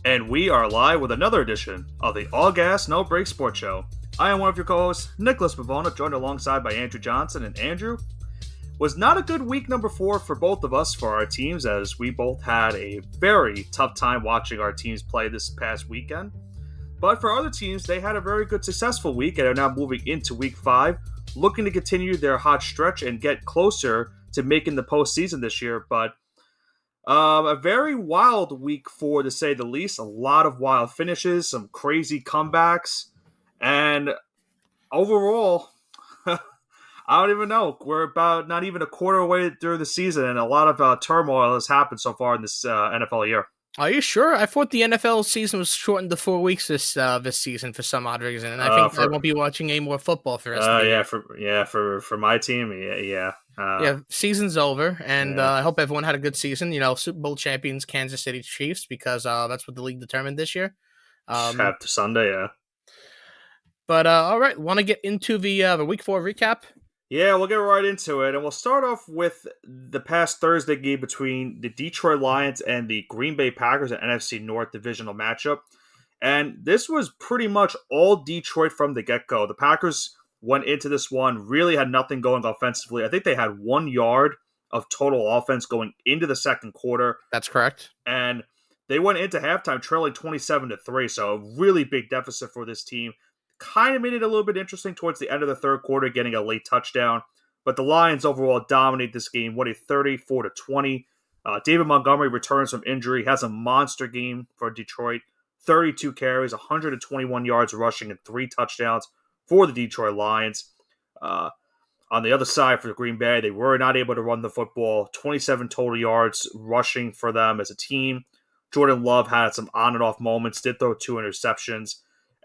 And we are live with another edition of the All Gas No Break Sports Show. I am one of your co-hosts, Nicholas Pavona, joined alongside by Andrew Johnson. And Andrew, was not a good week number 4 for both of us for our teams, as we both had a very tough time watching our teams play this past weekend. But for other teams, they had a very good successful week and are now moving into week 5, looking to continue their hot stretch and get closer to making the postseason this year. But a very wild week 4, to say the least. A lot of wild finishes, some crazy comebacks, and overall, I don't even know. We're about not even a quarter away through the season, and a lot of turmoil has happened so far in this NFL year. Are you sure? I thought the NFL season was shortened to 4 weeks this season for some odd reason, and I think I won't be watching any more football for the rest of the year. For my team, yeah. Season's over, and I hope everyone had a good season. You know, Super Bowl champions Kansas City Chiefs, because that's what the league determined this year. After Sunday, yeah. But all right, want to get into the Week 4 recap? Yeah, we'll get right into it, and we'll start off with the past Thursday game between the Detroit Lions and the Green Bay Packers, an NFC North divisional matchup. And this was pretty much all Detroit from the get-go. The Packers went into this one, really had nothing going offensively. I think they had 1 yard of total offense going into the second quarter. That's correct. And they went into halftime trailing 27-3, so a really big deficit for this team. Kind of made it a little bit interesting towards the end of the third quarter, getting a late touchdown. But the Lions overall dominate this game, winning 34-20. David Montgomery returns from injury, has a monster game for Detroit. 32 carries, 121 yards rushing, and 3 touchdowns for the Detroit Lions. On the other side for Green Bay, they were not able to run the football. 27 total yards rushing for them as a team. Jordan Love had some on and off moments, did throw 2 interceptions.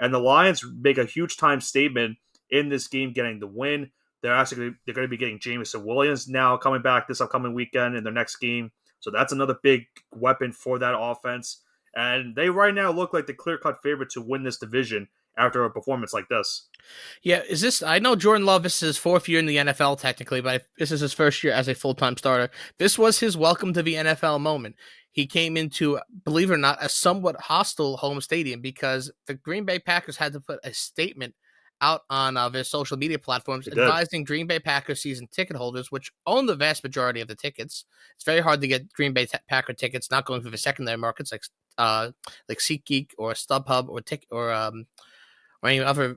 And the Lions make a huge time statement in this game, getting the win. They're going to be getting Jameson Williams now coming back this upcoming weekend in their next game. So that's another big weapon for that offense. And they right now look like the clear-cut favorite to win this division after a performance like this. Yeah, I know Jordan Love, this is his 4th year in the NFL technically, but this is his first year as a full-time starter. This was his welcome to the NFL moment. He came into, believe it or not, a somewhat hostile home stadium because the Green Bay Packers had to put a statement out on their social media platforms advising Green Bay Packers season ticket holders, which own the vast majority of the tickets. It's very hard to get Green Bay Packer tickets not going through the secondary markets like SeatGeek or StubHub or any other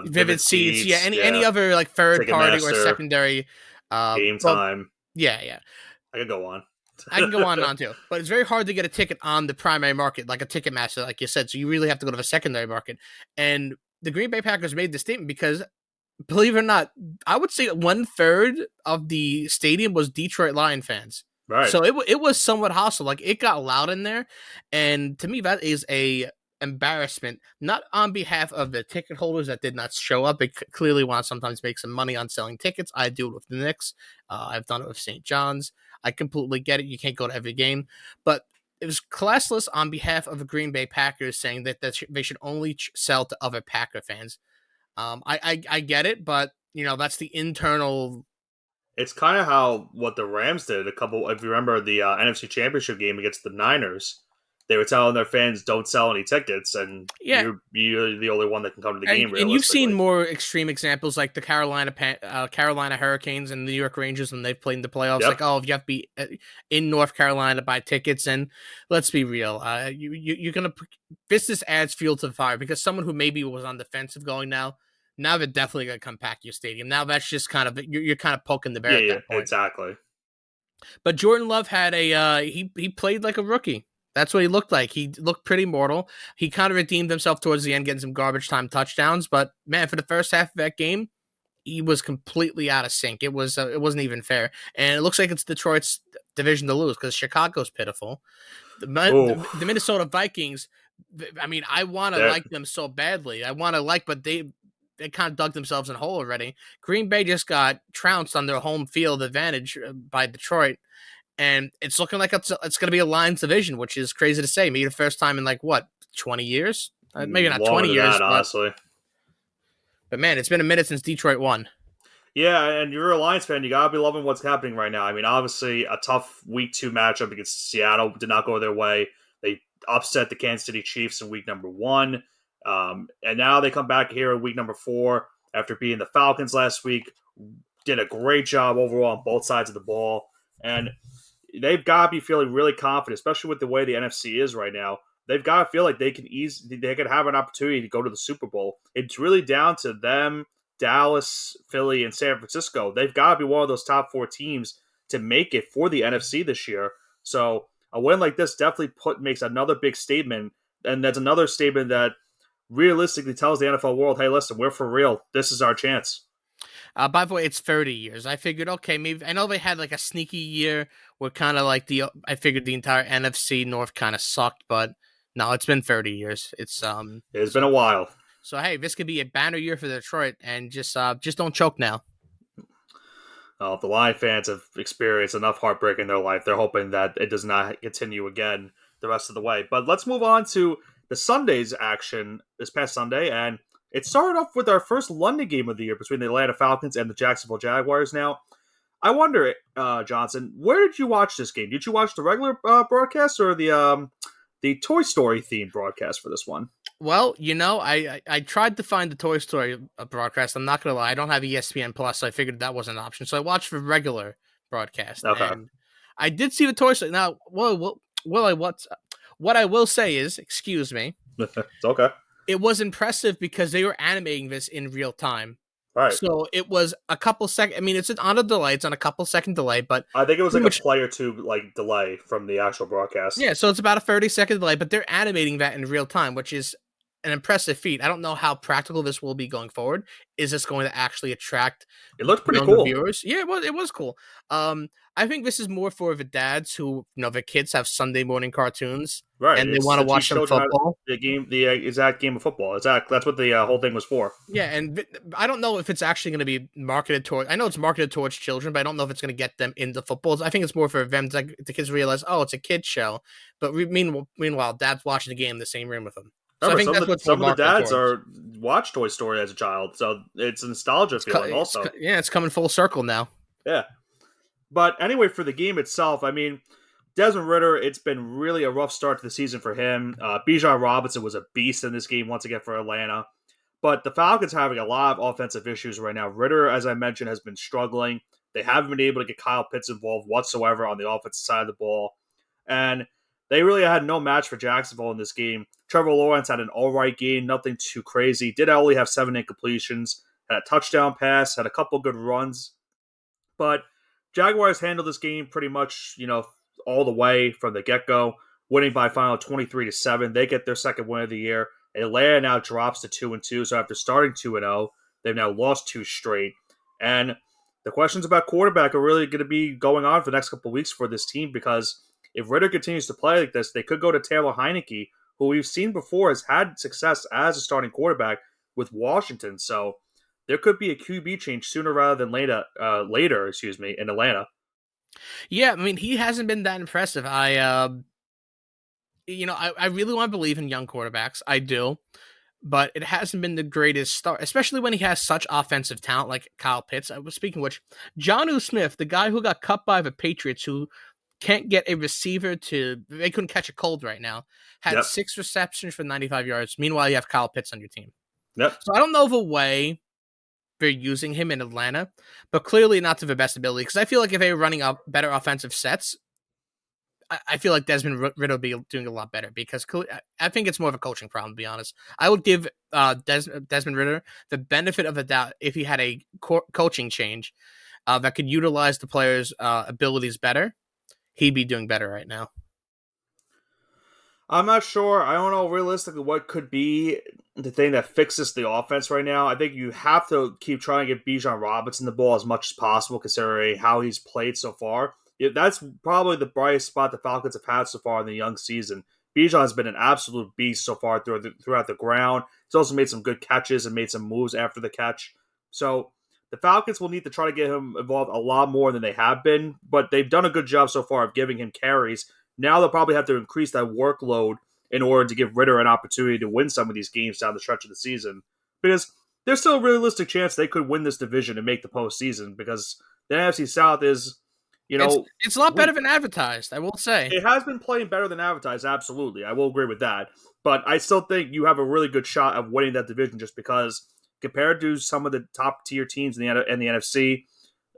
Vivid Seats, any other like third party or secondary Game Time. Yeah. I could go on. I can go on and on too, but it's very hard to get a ticket on the primary market, like a Ticketmaster, like you said. So you really have to go to the secondary market. And the Green Bay Packers made the statement because, believe it or not, I would say 1/3 of the stadium was Detroit Lion fans. Right. So it was somewhat hostile. Like, it got loud in there, and to me that is a embarrassment, not on behalf of the ticket holders that did not show up. They clearly want to sometimes make some money on selling tickets. I do it with the Knicks. I've done it with St. John's. I completely get it. You can't go to every game, but it was classless on behalf of the Green Bay Packers, saying that they should only sell to other Packer fans. I get it, but that's the internal. It's kind of what the Rams did if you remember the NFC Championship game against the Niners. They were telling their fans, don't sell any tickets, and you're the only one that can come to the game. And you've seen more extreme examples like the Carolina Hurricanes and the New York Rangers when they've played in the playoffs. Yep. Like, if you have to be in North Carolina to buy tickets, and let's be real, you're going to this adds fuel to the fire, because someone who maybe was on defensive going now they're definitely going to come pack your stadium. Now that's just kind of, you're kind of poking the bear at that point. Exactly. But Jordan Love had he played like a rookie. That's what he looked like. He looked pretty mortal. He kind of redeemed himself towards the end, getting some garbage time touchdowns. But man, for the first half of that game, he was completely out of sync. It wasn't even fair. And it looks like it's Detroit's division to lose, because Chicago's pitiful. The Minnesota Vikings, I mean, I want to like them so badly. But they kind of dug themselves in a hole already. Green Bay just got trounced on their home field advantage by Detroit. And it's looking like it's going to be a Lions division, which is crazy to say. Maybe the first time in 20 years? Maybe not 20 years. Honestly. But man, it's been a minute since Detroit won. Yeah, and you're a Lions fan. You gotta be loving what's happening right now. I mean, obviously, a tough Week 2 matchup against Seattle did not go their way. They upset the Kansas City Chiefs in Week number 1, and now they come back here in Week number 4 after beating the Falcons last week. Did a great job overall on both sides of the ball, and they've got to be feeling really confident, especially with the way the NFC is right now. They've got to feel like they could have an opportunity to go to the Super Bowl. It's really down to them, Dallas, Philly, and San Francisco. They've got to be one of those top 4 teams to make it for the NFC this year. So a win like this definitely makes another big statement, and that's another statement that realistically tells the NFL world, hey, listen, we're for real. This is our chance. By the way, it's 30 years. I figured, okay, maybe I know they had like a sneaky year where kind of like I figured the entire NFC North kind of sucked, but no, it's been 30 years. It's been a while. So hey, this could be a banner year for Detroit, and just don't choke now. If the Lion fans have experienced enough heartbreak in their life, they're hoping that it does not continue again the rest of the way. But let's move on to the Sunday's action this past Sunday, and it started off with our first London game of the year between the Atlanta Falcons and the Jacksonville Jaguars. Now, I wonder, Johnson, where did you watch this game? Did you watch the regular broadcast or the Toy Story themed broadcast for this one? Well, I tried to find the Toy Story broadcast. I'm not gonna lie, I don't have ESPN Plus, so I figured that was an option. So I watched the regular broadcast. Okay. And I did see the Toy Story. Now, what I will say is, excuse me, it's okay. It was impressive because they were animating this in real time. Right. So it was a couple seconds. I mean, it's on a delay. It's on a couple second delay, but I think it was like a play or two delay from the actual broadcast. Yeah, so it's about a 30-second delay, but they're animating that in real time, which is an impressive feat. I don't know how practical this will be going forward. Is this going to actually attract? It looked pretty cool. Viewers? Yeah, it was cool. I think this is more for the dads who, the kids have Sunday morning cartoons, right? And they want to watch some football. The exact game of football. That's what the whole thing was for. Yeah, and I don't know if it's actually going to be marketed toward. I know it's marketed towards children, but I don't know if it's going to get them into footballs. I think it's more for them to the kids realize, oh, it's a kid show. But meanwhile, dad's watching the game in the same room with them. So remember, I think some of the dads watched Toy Story as a child, so it's a nostalgia feeling also. It's coming full circle now. Yeah. But anyway, for the game itself, I mean, Desmond Ridder, it's been really a rough start to the season for him. Bijan Robinson was a beast in this game once again for Atlanta. But the Falcons are having a lot of offensive issues right now. Ridder, as I mentioned, has been struggling. They haven't been able to get Kyle Pitts involved whatsoever on the offensive side of the ball. And they really had no match for Jacksonville in this game. Trevor Lawrence had an all-right game, nothing too crazy. Did only have 7 incompletions, had a touchdown pass, had a couple good runs. But Jaguars handled this game pretty much, all the way from the get-go, winning by a final 23-7. They get their second win of the year. Atlanta now drops to 2-2. So after starting 2-0, they've now lost 2 straight. And the questions about quarterback are really going to be going on for the next couple of weeks for this team, because if Ridder continues to play like this, they could go to Taylor Heineke, who we've seen before has had success as a starting quarterback with Washington. So there could be a QB change sooner rather than later, in Atlanta. Yeah, I mean, he hasn't been that impressive. I really want to believe in young quarterbacks. I do. But it hasn't been the greatest start, especially when he has such offensive talent like Kyle Pitts. I was speaking of which, Jonnu Smith, the guy who got cut by the Patriots, who can't get a receiver they couldn't catch a cold right now, had 6 receptions for 95 yards. Meanwhile, you have Kyle Pitts on your team. Yep. So I don't know the way they're using him in Atlanta, but clearly not to the best ability, because I feel like if they were running up better offensive sets, I feel like Desmond Ridder will be doing a lot better, because I think it's more of a coaching problem, to be honest. I would give Desmond Ridder the benefit of the doubt if he had a coaching change that could utilize the players' abilities better. He'd be doing better right now. I'm not sure. I don't know realistically what could be the thing that fixes the offense right now. I think you have to keep trying to get Bijan Robinson the ball as much as possible, considering how he's played so far. That's probably the brightest spot the Falcons have had so far in the young season. Bijan has been an absolute beast so far throughout the ground. He's also made some good catches and made some moves after the catch. So the Falcons will need to try to get him involved a lot more than they have been, but they've done a good job so far of giving him carries. Now they'll probably have to increase that workload in order to give Ridder an opportunity to win some of these games down the stretch of the season. Because there's still a realistic chance they could win this division and make the postseason because the NFC South is, It's a lot better weak. than advertised, I will say. It has been playing better than advertised, absolutely. I will agree with that. But I still think you have a really good shot of winning that division just because compared to some of the top tier teams in the NFC,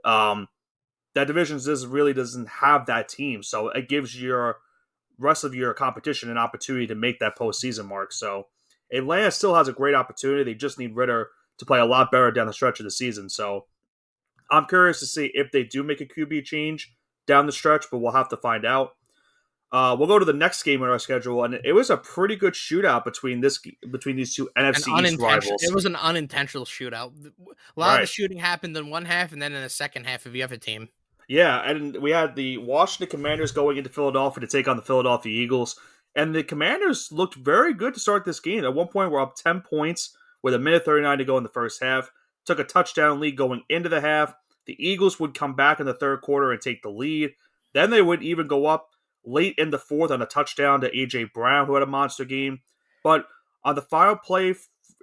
that division just really doesn't have that team. So it gives your rest of your competition an opportunity to make that postseason mark. So Atlanta still has a great opportunity. They just need Ritter to play a lot better down the stretch of the season. So I'm curious to see if they do make a QB change down the stretch, but we'll have to find out. We'll go to the next game on our schedule, and it was a pretty good shootout between these two NFC East rivals. It was an unintentional shootout. A lot of the shooting happened in one half, and then in the second half of the other team. Yeah, and we had the Washington Commanders going into Philadelphia to take on the Philadelphia Eagles, and the Commanders looked very good to start this game. At one point, we're up 10 points with 1:39 to go in the first half. Took a touchdown lead going into the half. The Eagles would come back in the third quarter and take the lead. Then they would even go up late in the fourth on a touchdown to A.J. Brown, who had a monster game. But on the final play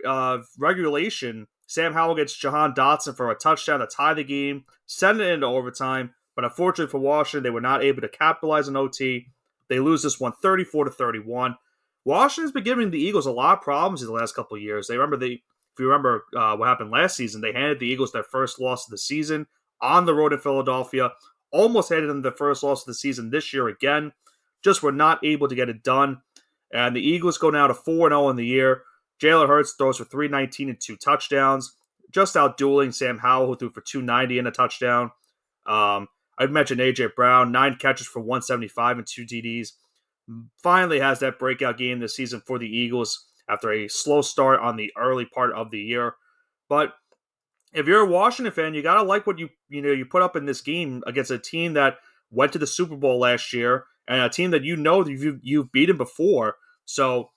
of regulation, Sam Howell gets Jahan Dotson for a touchdown to tie the game, send it into overtime. But unfortunately for Washington, they were not able to capitalize on OT. They lose this one 34-31. Washington's been giving the Eagles a lot of problems in the last couple of years. If you remember what happened last season, they handed the Eagles their first loss of the season on the road in Philadelphia. Almost handed them the first loss of the season this year again. Just were not able to get it done. And the Eagles go now to 4-0 in the year. Jalen Hurts throws for 319 and 2 touchdowns. Just outdueling Sam Howell, who threw for 290 and a touchdown. I'd mentioned A.J. Brown, 9 catches for 175 and 2 TDs. Finally has that breakout game this season for the Eagles after a slow start on the early part of the year. But if you're a Washington fan, you gotta like what you put up in this game against a team that went to the Super Bowl last year and a team that you've beaten before. So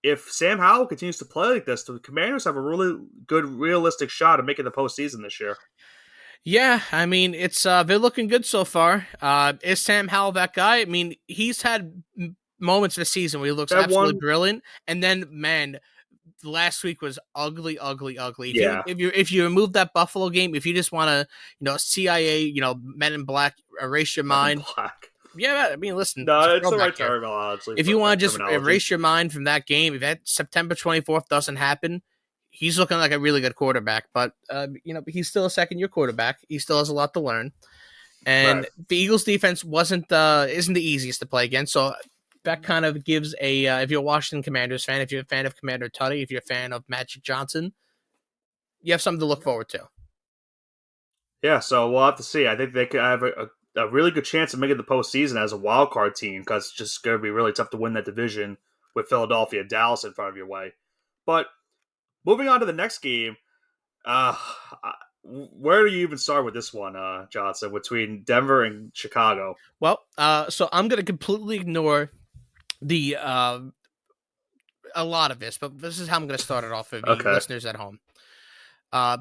if Sam Howell continues to play like this, the Commanders have a really good, realistic shot of making the postseason this year. Yeah, I mean, it's they're looking good so far. Is Sam Howell that guy? I mean, he's had moments this season where he looks absolutely brilliant, and then last week was ugly. If you remove that Buffalo game, if you just want to, CIA, Men in Black, erase your mind. Yeah, I mean, listen. No, it's the right term, honestly. If you want to just erase your mind from that game, if that September 24th doesn't happen, he's looking like a really good quarterback. But he's still a second-year quarterback. He still has a lot to learn. And the Eagles' defense isn't the easiest to play against. So that kind of gives if you're a Washington Commanders fan, if you're a fan of Commander Tutty, if you're a fan of Magic Johnson, you have something to look forward to. Yeah, so we'll have to see. I think they could have a really good chance of making the postseason as a wild card team because it's just going to be really tough to win that division with Philadelphia and Dallas in front of your way. But moving on to the next game, where do you even start with this one, Johnson, between Denver and Chicago? Well, so I'm going to completely ignore the a lot of this, but this is how I'm going to start it off for the listeners at home.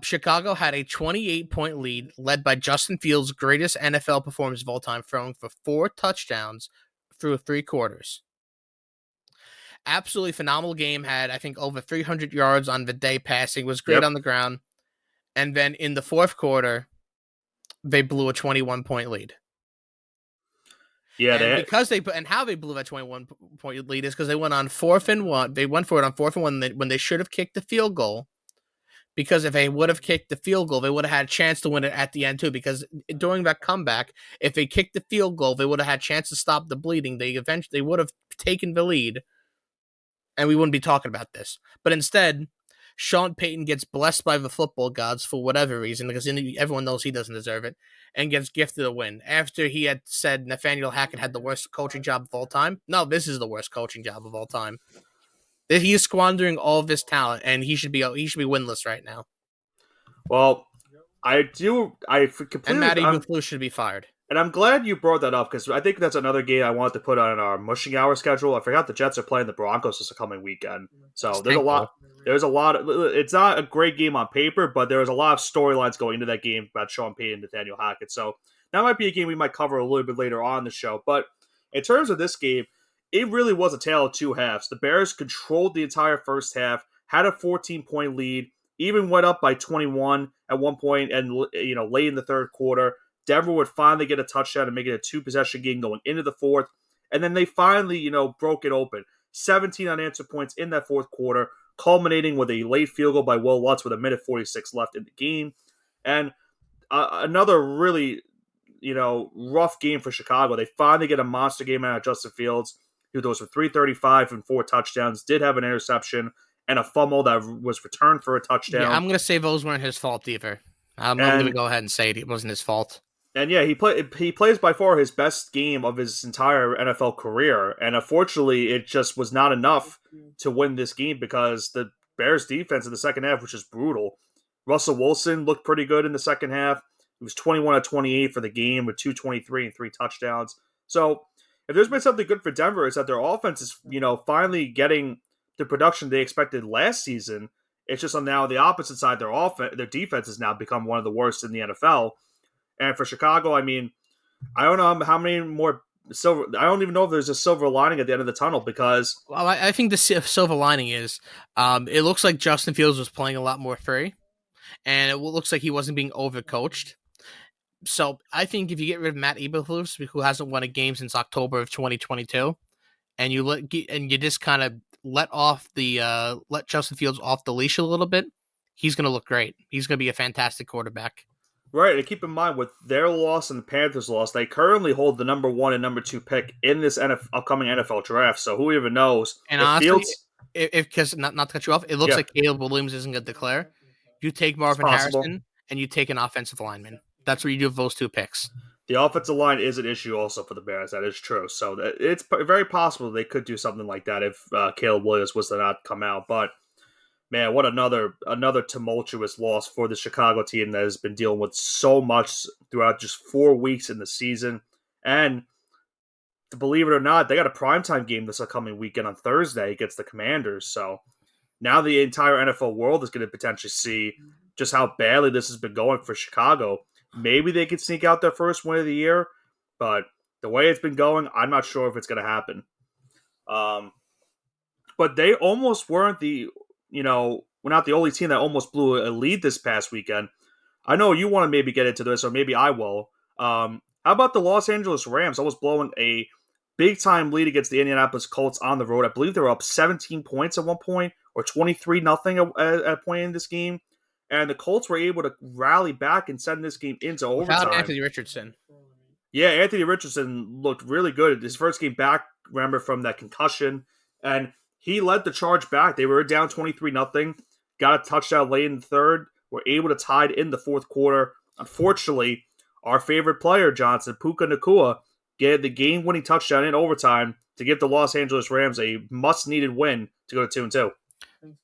Chicago had a 28-point lead led by Justin Fields' greatest NFL performance of all time, throwing for 4 touchdowns through 3 quarters. Absolutely phenomenal game. Had, I think, over 300 yards on the day passing. Was great on the ground. And then in the fourth quarter, they blew a 21-point lead. Yeah, and how they blew that 21-point lead is because they went on 4th and 1. They went for it on 4th and 1 when they should have kicked the field goal. Because if they would have kicked the field goal, they would have had a chance to win it at the end too. Because during that comeback, if they kicked the field goal, they would have had a chance to stop the bleeding. They would have taken the lead, and we wouldn't be talking about this. But instead, Sean Payton gets blessed by the football gods for whatever reason, because everyone knows he doesn't deserve it, and gets gifted a win. After he had said Nathaniel Hackett had the worst coaching job of all time. No, this is the worst coaching job of all time. He is squandering all of his talent, and he should be winless right now. Well, I completely. And Matty Eberflus should be fired. And I'm glad you brought that up because I think that's another game I wanted to put on our mushing hour schedule. I forgot the Jets are playing the Broncos this coming weekend, so there's a lot. It's not a great game on paper, but there's a lot of storylines going into that game about Sean Payton and Nathaniel Hackett. So that might be a game we might cover a little bit later on in the show. But in terms of this game, it really was a tale of 2 halves. The Bears controlled the entire first half, had a 14-point lead, even went up by 21 at one point, and late in the third quarter, Denver would finally get a touchdown and make it a 2-possession game going into the fourth, and then they finally broke it open. 17 unanswered points in that fourth quarter, culminating with a late field goal by Will Lutz with 1:46 left in the game, and another really rough game for Chicago. They finally get a monster game out of Justin Fields, who throws for 335 and 4 touchdowns, did have an interception and a fumble that was returned for a touchdown. Yeah, I'm going to say those weren't his fault either. I'm going to go ahead and say it wasn't his fault. And yeah, he plays by far his best game of his entire NFL career. And unfortunately, it just was not enough to win this game because the Bears defense in the second half was just brutal. Russell Wilson looked pretty good in the second half. He was 21 of 28 for the game with 223 and 3 touchdowns. So if there's been something good for Denver, it's that their offense is, finally getting the production they expected last season. It's just on now the opposite side, their defense has now become one of the worst in the NFL. And for Chicago, I mean, I don't know how many more silver. I don't even know if there's a silver lining at the end of the tunnel because. Well, I think the silver lining is it looks like Justin Fields was playing a lot more free, and it looks like he wasn't being overcoached. So I think if you get rid of Matt Eberflus, who hasn't won a game since October of 2022, and you just kind of let Justin Fields off the leash a little bit, he's going to look great. He's going to be a fantastic quarterback. Right, and keep in mind, with their loss and the Panthers' loss, they currently hold the number 1 and number 2 pick in this upcoming NFL draft. So who even knows? And honestly, because not to cut you off, it looks like Caleb Williams isn't going to declare. You take Marvin Harrison and you take an offensive lineman. That's what you do with those 2 picks. The offensive line is an issue also for the Bears. That is true. So it's very possible they could do something like that if Caleb Williams was to not come out. But man, what another tumultuous loss for the Chicago team that has been dealing with so much throughout just 4 weeks in the season. And to believe it or not, they got a primetime game this upcoming weekend on Thursday against the Commanders. So now the entire NFL world is going to potentially see just how badly this has been going for Chicago. Maybe they could sneak out their first win of the year, but the way it's been going, I'm not sure if it's going to happen. But they almost weren't we're not the only team that almost blew a lead this past weekend. I know you want to maybe get into this, or maybe I will. How about the Los Angeles Rams almost blowing a big-time lead against the Indianapolis Colts on the road? I believe they were up 17 points at one point, or 23-0 at a point in this game. And the Colts were able to rally back and send this game into overtime. Without Anthony Richardson. Yeah, Anthony Richardson looked really good. His first game back, remember, from that concussion. And he led the charge back. They were down 23-0. Got a touchdown late in the third. Were able to tie it in the fourth quarter. Unfortunately, our favorite player, Johnson, Puka Nacua, get the game-winning touchdown in overtime to give the Los Angeles Rams a much-needed win to go to 2-2.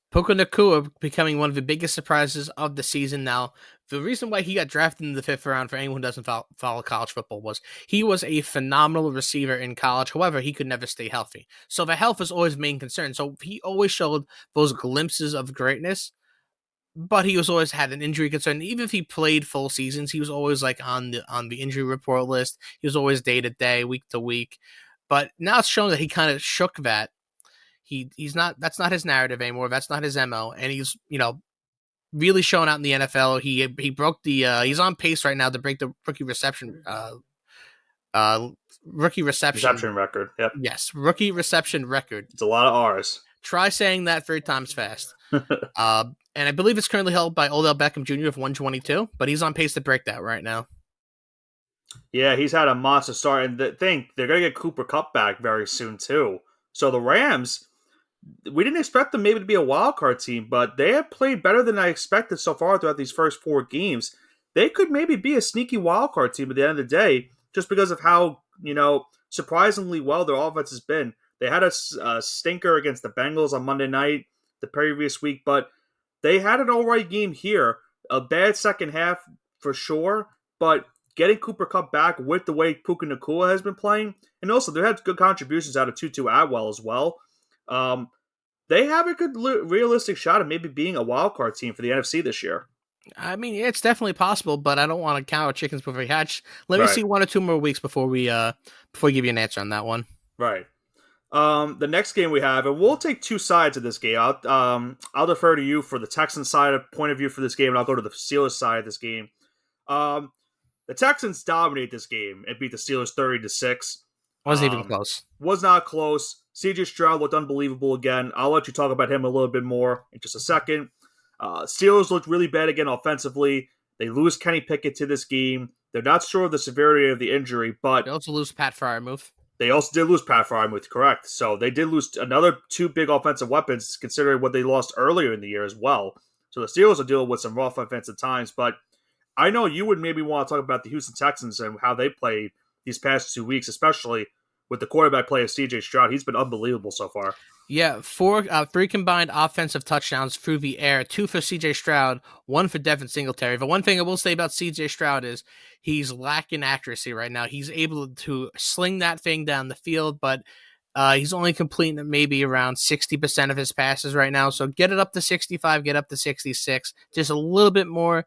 Puka Nacua becoming one of the biggest surprises of the season now. The reason why he got drafted in the 5th round, for anyone who doesn't follow college football, was he was a phenomenal receiver in college. However, he could never stay healthy. So the health was always the main concern. So he always showed those glimpses of greatness, but he was always had an injury concern. Even if he played full seasons, he was always like on the injury report list. He was always day to day, week to week. But now it's shown that he kind of shook that. He's not. That's not his narrative anymore. That's not his MO, and he's really showing out in the NFL. He broke the. He's on pace right now to break the rookie reception record. Yep. Yes, rookie reception record. It's a lot of R's. Try saying that 3 times fast. And I believe it's currently held by Odell Beckham Jr. of 122, but he's on pace to break that right now. Yeah, he's had a monster start, and they're going to get Cooper Kupp back very soon too. So the Rams, we didn't expect them maybe to be a wild card team, but they have played better than I expected so far throughout these first 4 games. They could maybe be a sneaky wild card team at the end of the day, just because of how surprisingly well their offense has been. They had a stinker against the Bengals on Monday night the previous week, but they had an all right game here. A bad second half for sure, but getting Cooper Kupp back with the way Puka Nacua has been playing, and also they had good contributions out of Tutu Atwell as well. They have a good realistic shot of maybe being a wild card team for the NFC this year. I mean, it's definitely possible, but I don't want to count our chickens before we hatch. Let me see 1 or 2 more weeks before we give you an answer on that one. Right. The next game we have, and we'll take two sides of this game. I'll defer to you for the Texans side of point of view for this game, and I'll go to the Steelers side of this game. Um, the Texans dominate this game and beat the Steelers 30-6. Wasn't even close. Was not close. CJ Stroud looked unbelievable again. I'll let you talk about him a little bit more in just a second. Steelers looked really bad again offensively. They lose Kenny Pickett to this game. They're not sure of the severity of the injury, but They also lose Pat Freiermuth. they also did lose Pat Freiermuth, correct. So they did lose another two big offensive weapons, considering what they lost earlier in the year as well. So the Steelers are dealing with some rough offensive times, but I know you would maybe want to talk about the Houston Texans and how they played these past 2 weeks, especially with the quarterback play of CJ Stroud. He's been unbelievable so far. Yeah, three combined offensive touchdowns through the air, 2 for CJ Stroud, 1 for Devin Singletary. But one thing I will say about CJ Stroud is he's lacking accuracy right now. He's able to sling that thing down the field, but he's only completing maybe around 60% of his passes right now. So get it up to 65, get up to 66, just a little bit more.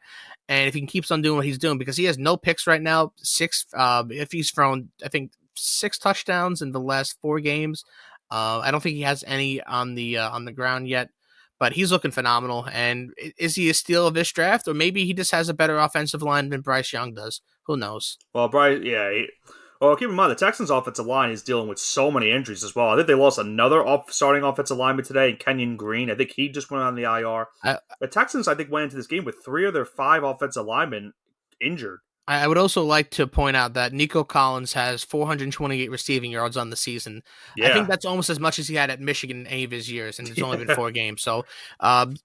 And if he keeps on doing what he's doing, because he has no picks right now, if he's thrown, I think 6 touchdowns in the last 4 games. I don't think he has any on the ground yet, but he's looking phenomenal. And is he a steal of this draft, or maybe he just has a better offensive line than Bryce Young does? Who knows? Well, Bryce, yeah. Well, keep in mind the Texans' offensive line is dealing with so many injuries as well. I think they lost another starting offensive lineman today, Kenyon Green. I think he just went on the IR. The Texans, I think, went into this game with 3 of their 5 offensive linemen injured. I would also like to point out that Nico Collins has 428 receiving yards on the season. Yeah. I think that's almost as much as he had at Michigan in any of his years, and it's only been 4 games. So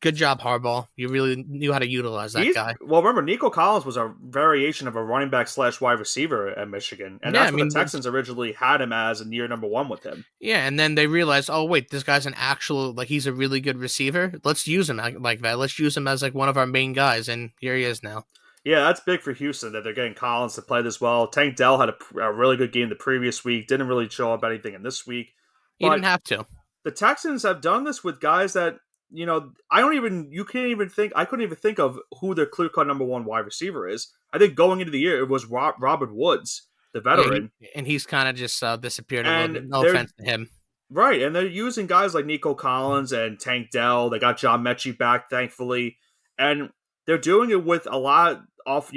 good job, Harbaugh. You really knew how to utilize that guy. Well, remember, Nico Collins was a variation of a running back / wide receiver at Michigan, and that's what the Texans originally had him as in year number 1 with him. Yeah, and then they realized, oh, wait, this guy's an actual, he's a really good receiver. Let's use him like that. Let's use him as one of our main guys, and here he is now. Yeah, that's big for Houston that they're getting Collins to play this well. Tank Dell had a really good game the previous week. Didn't really show up anything in this week. He didn't have to. The Texans have done this with guys that, I couldn't even think of who their clear-cut number 1 wide receiver is. I think going into the year, it was Robert Woods, the veteran. Yeah, and he's kind of just disappeared a little bit. No offense to him. Right, and they're using guys like Nico Collins and Tank Dell. They got John Mechie back, thankfully. And they're doing it with a lot of,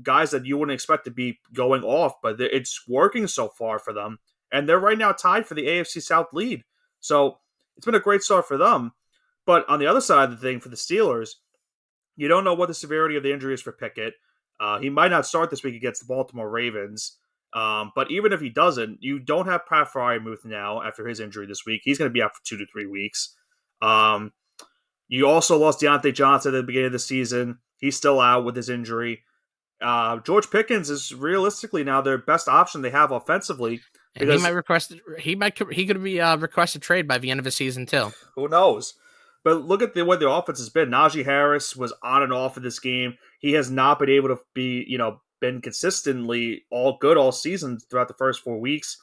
guys that you wouldn't expect to be going off, but it's working so far for them. And they're right now tied for the AFC South lead. So it's been a great start for them. But on the other side of the thing, for the Steelers, you don't know what the severity of the injury is for Pickett. He might not start this week against the Baltimore Ravens. But even if he doesn't, you don't have Pat Freiermuth now after his injury this week. He's going to be out for 2 to 3 weeks. You also lost Deontay Johnson at the beginning of the season. He's still out with his injury. George Pickens is realistically now their best option they have offensively. And he could be request a trade by the end of the season too. Who knows? But look at the way the offense has been. Najee Harris was on and off of this game. He has not been able to be, been consistently all good all season throughout the first 4 weeks.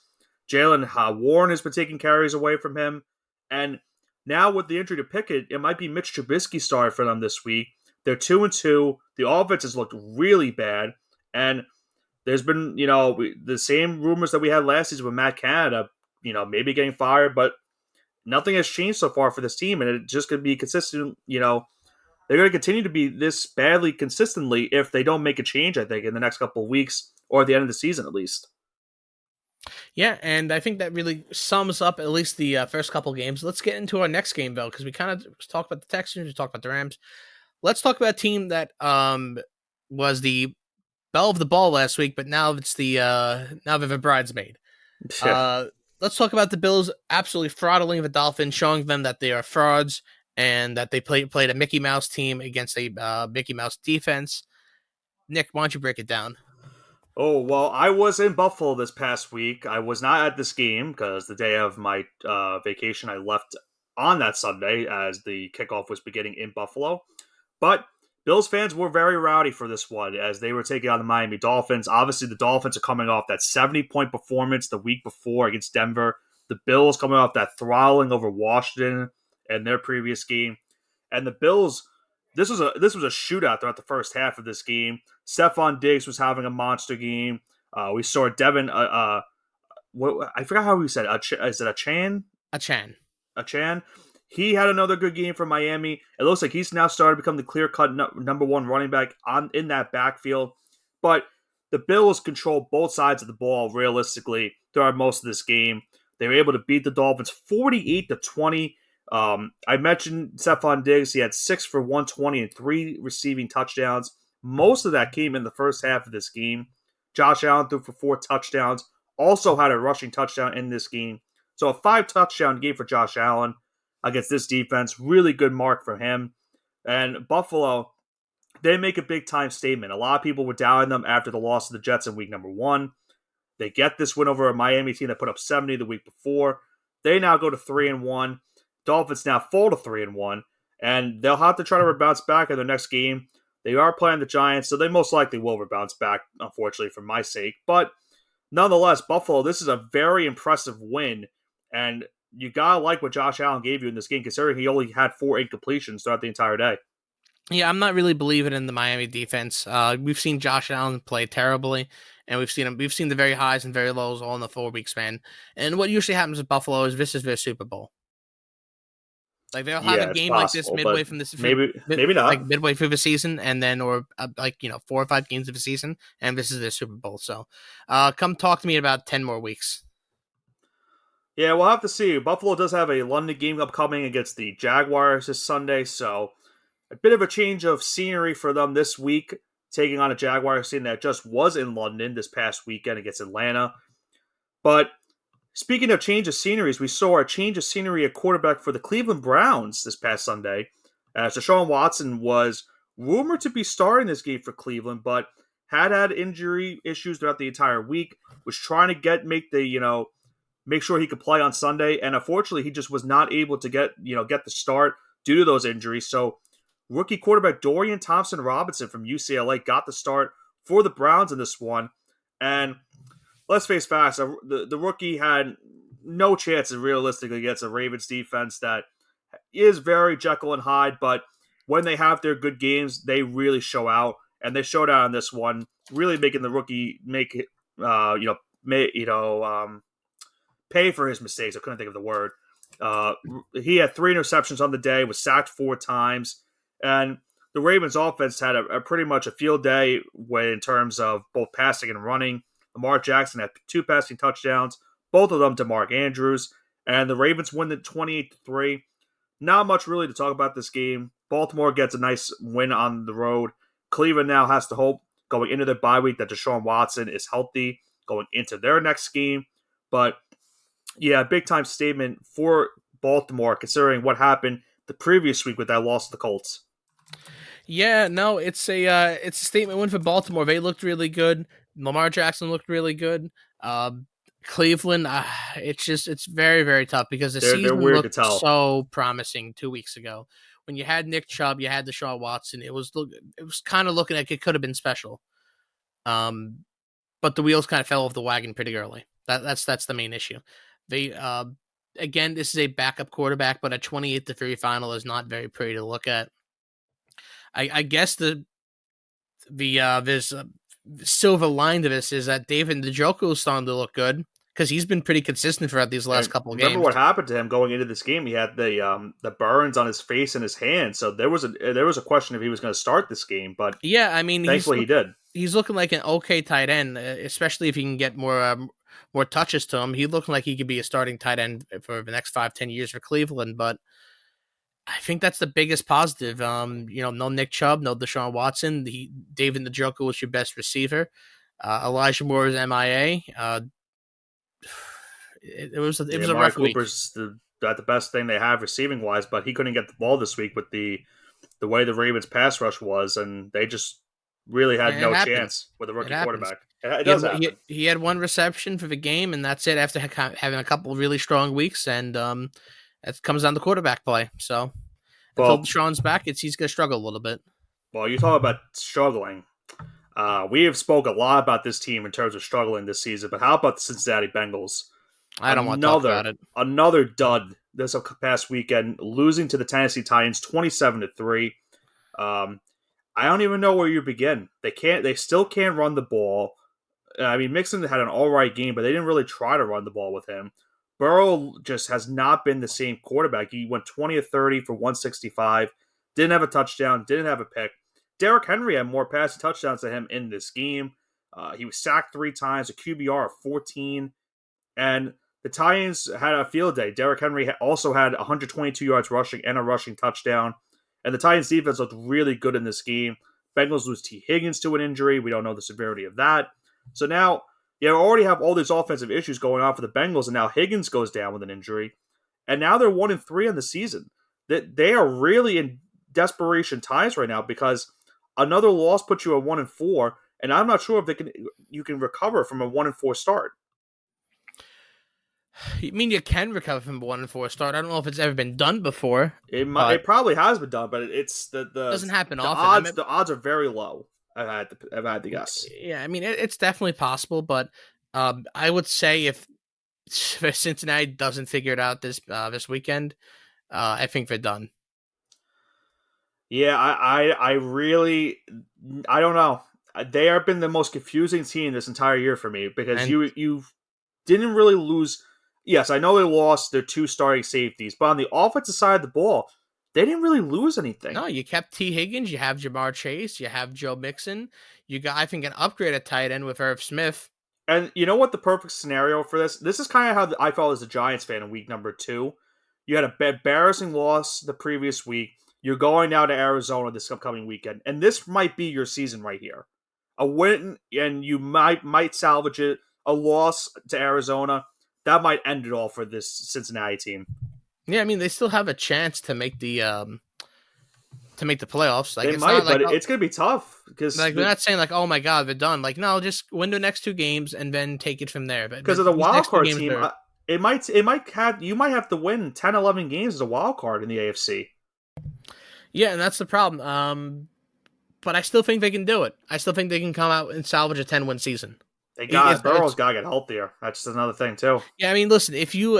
Jalen Warren has been taking carries away from him. And now with the injury to Pickett, it might be Mitch Trubisky starting for them this week. They're 2-2. The offense has looked really bad. And there's been, the same rumors that we had last season with Matt Canada, maybe getting fired, but nothing has changed so far for this team. And it's just going to be consistent, they're going to continue to be this badly consistently if they don't make a change, I think, in the next couple of weeks or at the end of the season at least. Yeah, and I think that really sums up at least the first couple games. Let's get into our next game, though, because we kind of talked about the Texans, we talked about the Rams. Let's talk about a team that was the belle of the ball last week, but now it's now they have a bridesmaid. Let's talk about the Bills absolutely throttling the Dolphins, showing them that they are frauds and that they played a Mickey Mouse team against a Mickey Mouse defense. Nick, why don't you break it down? Oh, well, I was in Buffalo this past week. I was not at this game because the day of my vacation, I left on that Sunday as the kickoff was beginning in Buffalo. But Bills fans were very rowdy for this one as they were taking on the Miami Dolphins. Obviously, the Dolphins are coming off that 70-point performance the week before against Denver. The Bills coming off that throttling over Washington in their previous game. And the Bills, this was a shootout throughout the first half of this game. Stephon Diggs was having a monster game. We saw I forgot how he said it. Is it a Chan? A Chan. A Chan. He had another good game for Miami. It looks like he's now started to become the clear-cut number one running back in that backfield. But the Bills control both sides of the ball realistically throughout most of this game. They were able to beat the Dolphins 48-20. I mentioned Stephon Diggs. He had 6 for 120 and 3 receiving touchdowns. Most of that came in the first half of this game. Josh Allen threw for 4 touchdowns. Also had a rushing touchdown in this game. So a 5-touchdown game for Josh Allen against this defense. Really good mark for him. And Buffalo, they make a big-time statement. A lot of people were doubting them after the loss of the Jets in week number 1. They get this win over a Miami team that put up 70 the week before. They now go to 3-1. Dolphins now fall to 3-1. And they'll have to try to bounce back in their next game. They are playing the Giants, so they most likely will bounce back, unfortunately, for my sake. But nonetheless, Buffalo, this is a very impressive win. And you got to like what Josh Allen gave you in this game, considering he only had 4 incompletions throughout the entire day. Yeah, I'm not really believing in the Miami defense. We've seen Josh Allen play terribly, and we've seen the very highs and very lows all in the 4-week span. And what usually happens with Buffalo is this is their Super Bowl. Like they'll have a game like this midway from this, maybe not, like midway through the season, and then 4 or 5 games of the season, and this is their Super Bowl. So, come talk to me in about 10 more weeks. Yeah, we'll have to see. Buffalo does have a London game upcoming against the Jaguars this Sunday, so a bit of a change of scenery for them this week, taking on a Jaguars team that just was in London this past weekend against Atlanta. But speaking of change of sceneries, we saw a change of scenery at quarterback for the Cleveland Browns this past Sunday, as Deshaun Watson was rumored to be starting this game for Cleveland, but had injury issues throughout the entire week, was trying to make sure he could play on Sunday, and unfortunately he just was not able to get the start due to those injuries. So rookie quarterback Dorian Thompson-Robinson from UCLA got the start for the Browns in this one. And let's face facts, the rookie had no chances realistically against a Ravens defense that is very Jekyll and Hyde, but when they have their good games, they really show out. And they showed out in this one, really making the rookie pay for his mistakes. I couldn't think of the word. He had 3 interceptions on the day, was sacked 4 times. And the Ravens offense had a pretty much a field day in terms of both passing and running. Lamar Jackson had 2 passing touchdowns, both of them to Mark Andrews. And the Ravens win it 28-3. Not much really to talk about this game. Baltimore gets a nice win on the road. Cleveland now has to hope going into their bye week that Deshaun Watson is healthy going into their next game. But yeah, big time statement for Baltimore considering what happened the previous week with that loss to the Colts. Yeah, no, it's a statement win for Baltimore. They looked really good. Lamar Jackson looked really good. Cleveland, it's very, very tough because the season looked so promising 2 weeks ago. When you had Nick Chubb, you had Deshaun Watson. It was kind of looking like it could have been special. But the wheels kind of fell off the wagon pretty early. That's the main issue. They again, this is a backup quarterback, but a 28-3 final is not very pretty to look at. I guess there's silver line to this is that David Njoku is starting to look good because he's been pretty consistent throughout these last couple of games. Remember what happened to him going into this game? He had the burns on his face and his hands, so there was a question if he was going to start this game. But yeah, I mean, thankfully he did. He's looking like an okay tight end, especially if he can get more touches to him. He looked like he could be a starting tight end for the next 5-10 years for Cleveland, but I think that's the biggest positive. No Nick Chubb, no Deshaun Watson. David Njoku was your best receiver. Elijah Moore is MIA. It was a rough week. Cooper's the best thing they have receiving wise, but he couldn't get the ball this week with the way the Ravens pass rush was, and they just really had no chance with a rookie quarterback. It does happen. He had 1 reception for the game, and that's it after having a couple of really strong weeks, and it comes down to quarterback play. So until Deshaun's back, he's going to struggle a little bit. Well, you talk about struggling. We have spoke a lot about this team in terms of struggling this season, but how about the Cincinnati Bengals? I don't want to talk about it. Another dud this past weekend, losing to the Tennessee Titans 27-3. I don't even know where you begin. They still can't run the ball. I mean, Mixon had an all right game, but they didn't really try to run the ball with him. Burrow just has not been the same quarterback. He went 20 of 30 for 165, didn't have a touchdown, didn't have a pick. Derrick Henry had more passing touchdowns than him in this game. He was sacked 3 times, a QBR of 14, and the Titans had a field day. Derrick Henry also had 122 yards rushing and a rushing touchdown, and the Titans defense looked really good in this game. Bengals lose T. Higgins to an injury. We don't know the severity of that. So now you already have all these offensive issues going on for the Bengals, and now Higgins goes down with an injury, and now they're 1-3 on the season. They are really in desperation times right now because another loss puts you at 1-4, and I'm not sure if you can recover from a 1-4 start. You mean you can recover from a 1-4 start? I don't know if it's ever been done before. It probably has been done, but it's the doesn't happen often. The odds are very low. I've had to guess. Yeah, I mean it's definitely possible, but I would say if Cincinnati doesn't figure it out this weekend, I think they're done. Yeah, I really don't know. They have been the most confusing team this entire year for me because you didn't really lose. Yes, I know they lost their 2 starting safeties, but on the offensive side of the ball, they didn't really lose anything. No, you kept T. Higgins, you have Jamar Chase, you have Joe Mixon, you got, I think, an upgrade at tight end with Irv Smith. And you know what the perfect scenario for this? This is kind of how I felt as a Giants fan in week number 2. You had an embarrassing loss the previous week. You're going now to Arizona this upcoming weekend, and this might be your season right here. A win, and you might salvage it. A loss to Arizona, that might end it all for this Cincinnati team. Yeah, I mean they still have a chance to make the playoffs. Like, they might, but it's gonna be tough because we're not saying like, oh my god, they're done. Like, no, just win the next 2 games and then take it from there. But because of the wild card team, you might have to win 10, 11 games as a wild card in the AFC. Yeah, and that's the problem. But I still think they can do it. I still think they can come out and salvage a 10-win season. Burrow's got to get healthier. That's another thing too. Yeah, I mean, listen, if you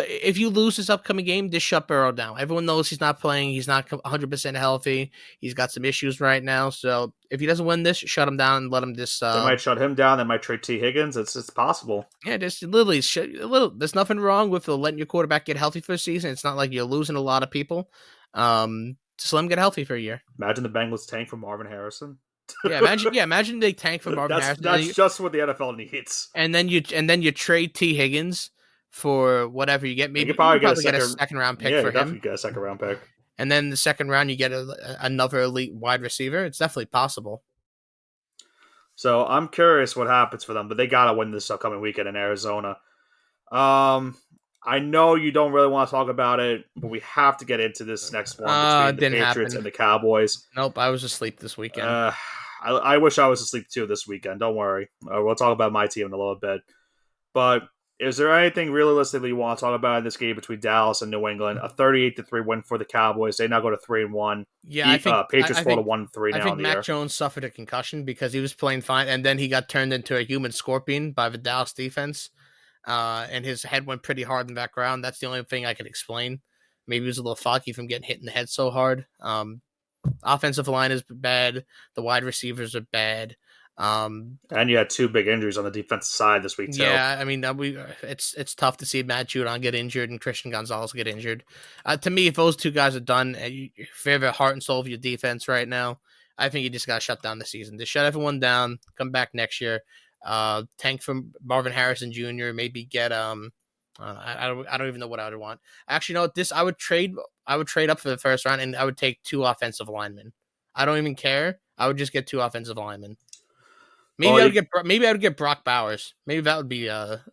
lose this upcoming game, just shut Burrow down. Everyone knows he's not playing. He's not 100% healthy. He's got some issues right now. So if he doesn't win this, shut him down and let him just. They might shut him down. They might trade T. Higgins. It's possible. Yeah, just literally there's nothing wrong with letting your quarterback get healthy for a season. It's not like you're losing a lot of people. Just let him get healthy for a year. Imagine the Bengals tank for Marvin Harrison. Imagine they tank for Marvin Harrison. That's just what the NFL needs. And then you trade T. Higgins for whatever you get. Maybe you probably get a second round pick for him. Definitely get a second round pick. And then the second round you get another elite wide receiver. It's definitely possible. So I'm curious what happens for them, but they gotta win this upcoming weekend in Arizona. I know you don't really want to talk about it, but we have to get into this next one between the Patriots and the Cowboys. Nope, I was asleep this weekend. I wish I was asleep too this weekend. Don't worry. We'll talk about my team in a little bit. But is there anything realistically you want to talk about in this game between Dallas and New England? A 38-3 win for the Cowboys. They now go to 3-1. Yeah, I think Patriots fall to 1-3 now. I think Mac Jones suffered a concussion because he was playing fine, and then he got turned into a human scorpion by the Dallas defense. And his head went pretty hard in the background. That's the only thing I can explain. Maybe he was a little foggy from getting hit in the head so hard. Offensive line is bad. The wide receivers are bad. And you had 2 big injuries on the defensive side this week too. Yeah, I mean it's tough to see Matt Judon get injured and Christian Gonzalez get injured. To me, if those 2 guys are done, if they're the heart and soul of your defense right now, I think you just got to shut down the season. Just shut everyone down. Come back next year. Tank from Marvin Harrison Jr. Maybe get I don't even know what I would want. Actually, no. I would trade up for the first round, and I would take 2 offensive linemen. I don't even care. I would just get 2 offensive linemen. Maybe I would get Brock Bowers. Maybe that would be a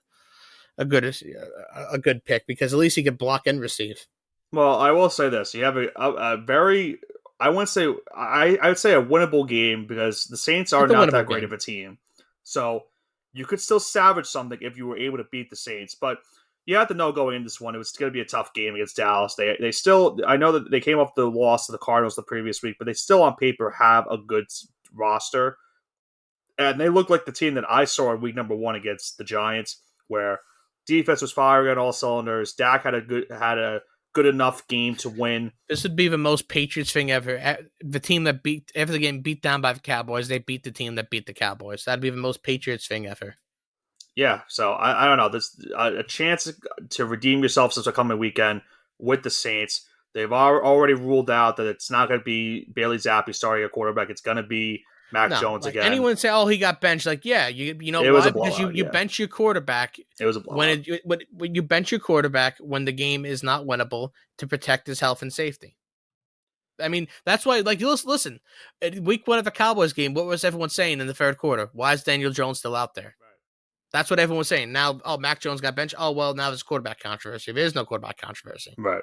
good pick because at least he could block and receive. Well, I will say this: you have a very I would say a winnable game because the Saints are not that great of a team. So you could still salvage something if you were able to beat the Saints. But you have to know going into this one, it was going to be a tough game against Dallas. They still, I know that they came off the loss to the Cardinals the previous week, but they still on paper have a good roster. And they look like the team that I saw in week number 1 against the Giants, where defense was firing on all cylinders. Dak had a good enough game to win. This would be the most Patriots thing ever. The team that after the game beat down by the Cowboys, they beat the team that beat the Cowboys. That'd be the most Patriots thing ever. Yeah, so I don't know. There's a chance to redeem yourself this coming weekend with the Saints. They've already ruled out that it's not going to be Bailey Zappi starting a quarterback. It's going to be Mac No, Jones like again. anyone say, "Oh, he got benched." Like, yeah, you know It was why? a Because blowout. you Yeah, bench your quarterback it was a blowout. when you bench your quarterback when the game is not winnable to protect his health and safety. I mean, that's why. Like, listen, week 1 of the Cowboys game, what was everyone saying in the third quarter? Why is Daniel Jones still out there? Right. That's what everyone was saying. Now, oh, Mac Jones got benched. Oh, well, now there's quarterback controversy. There is no quarterback controversy. Right.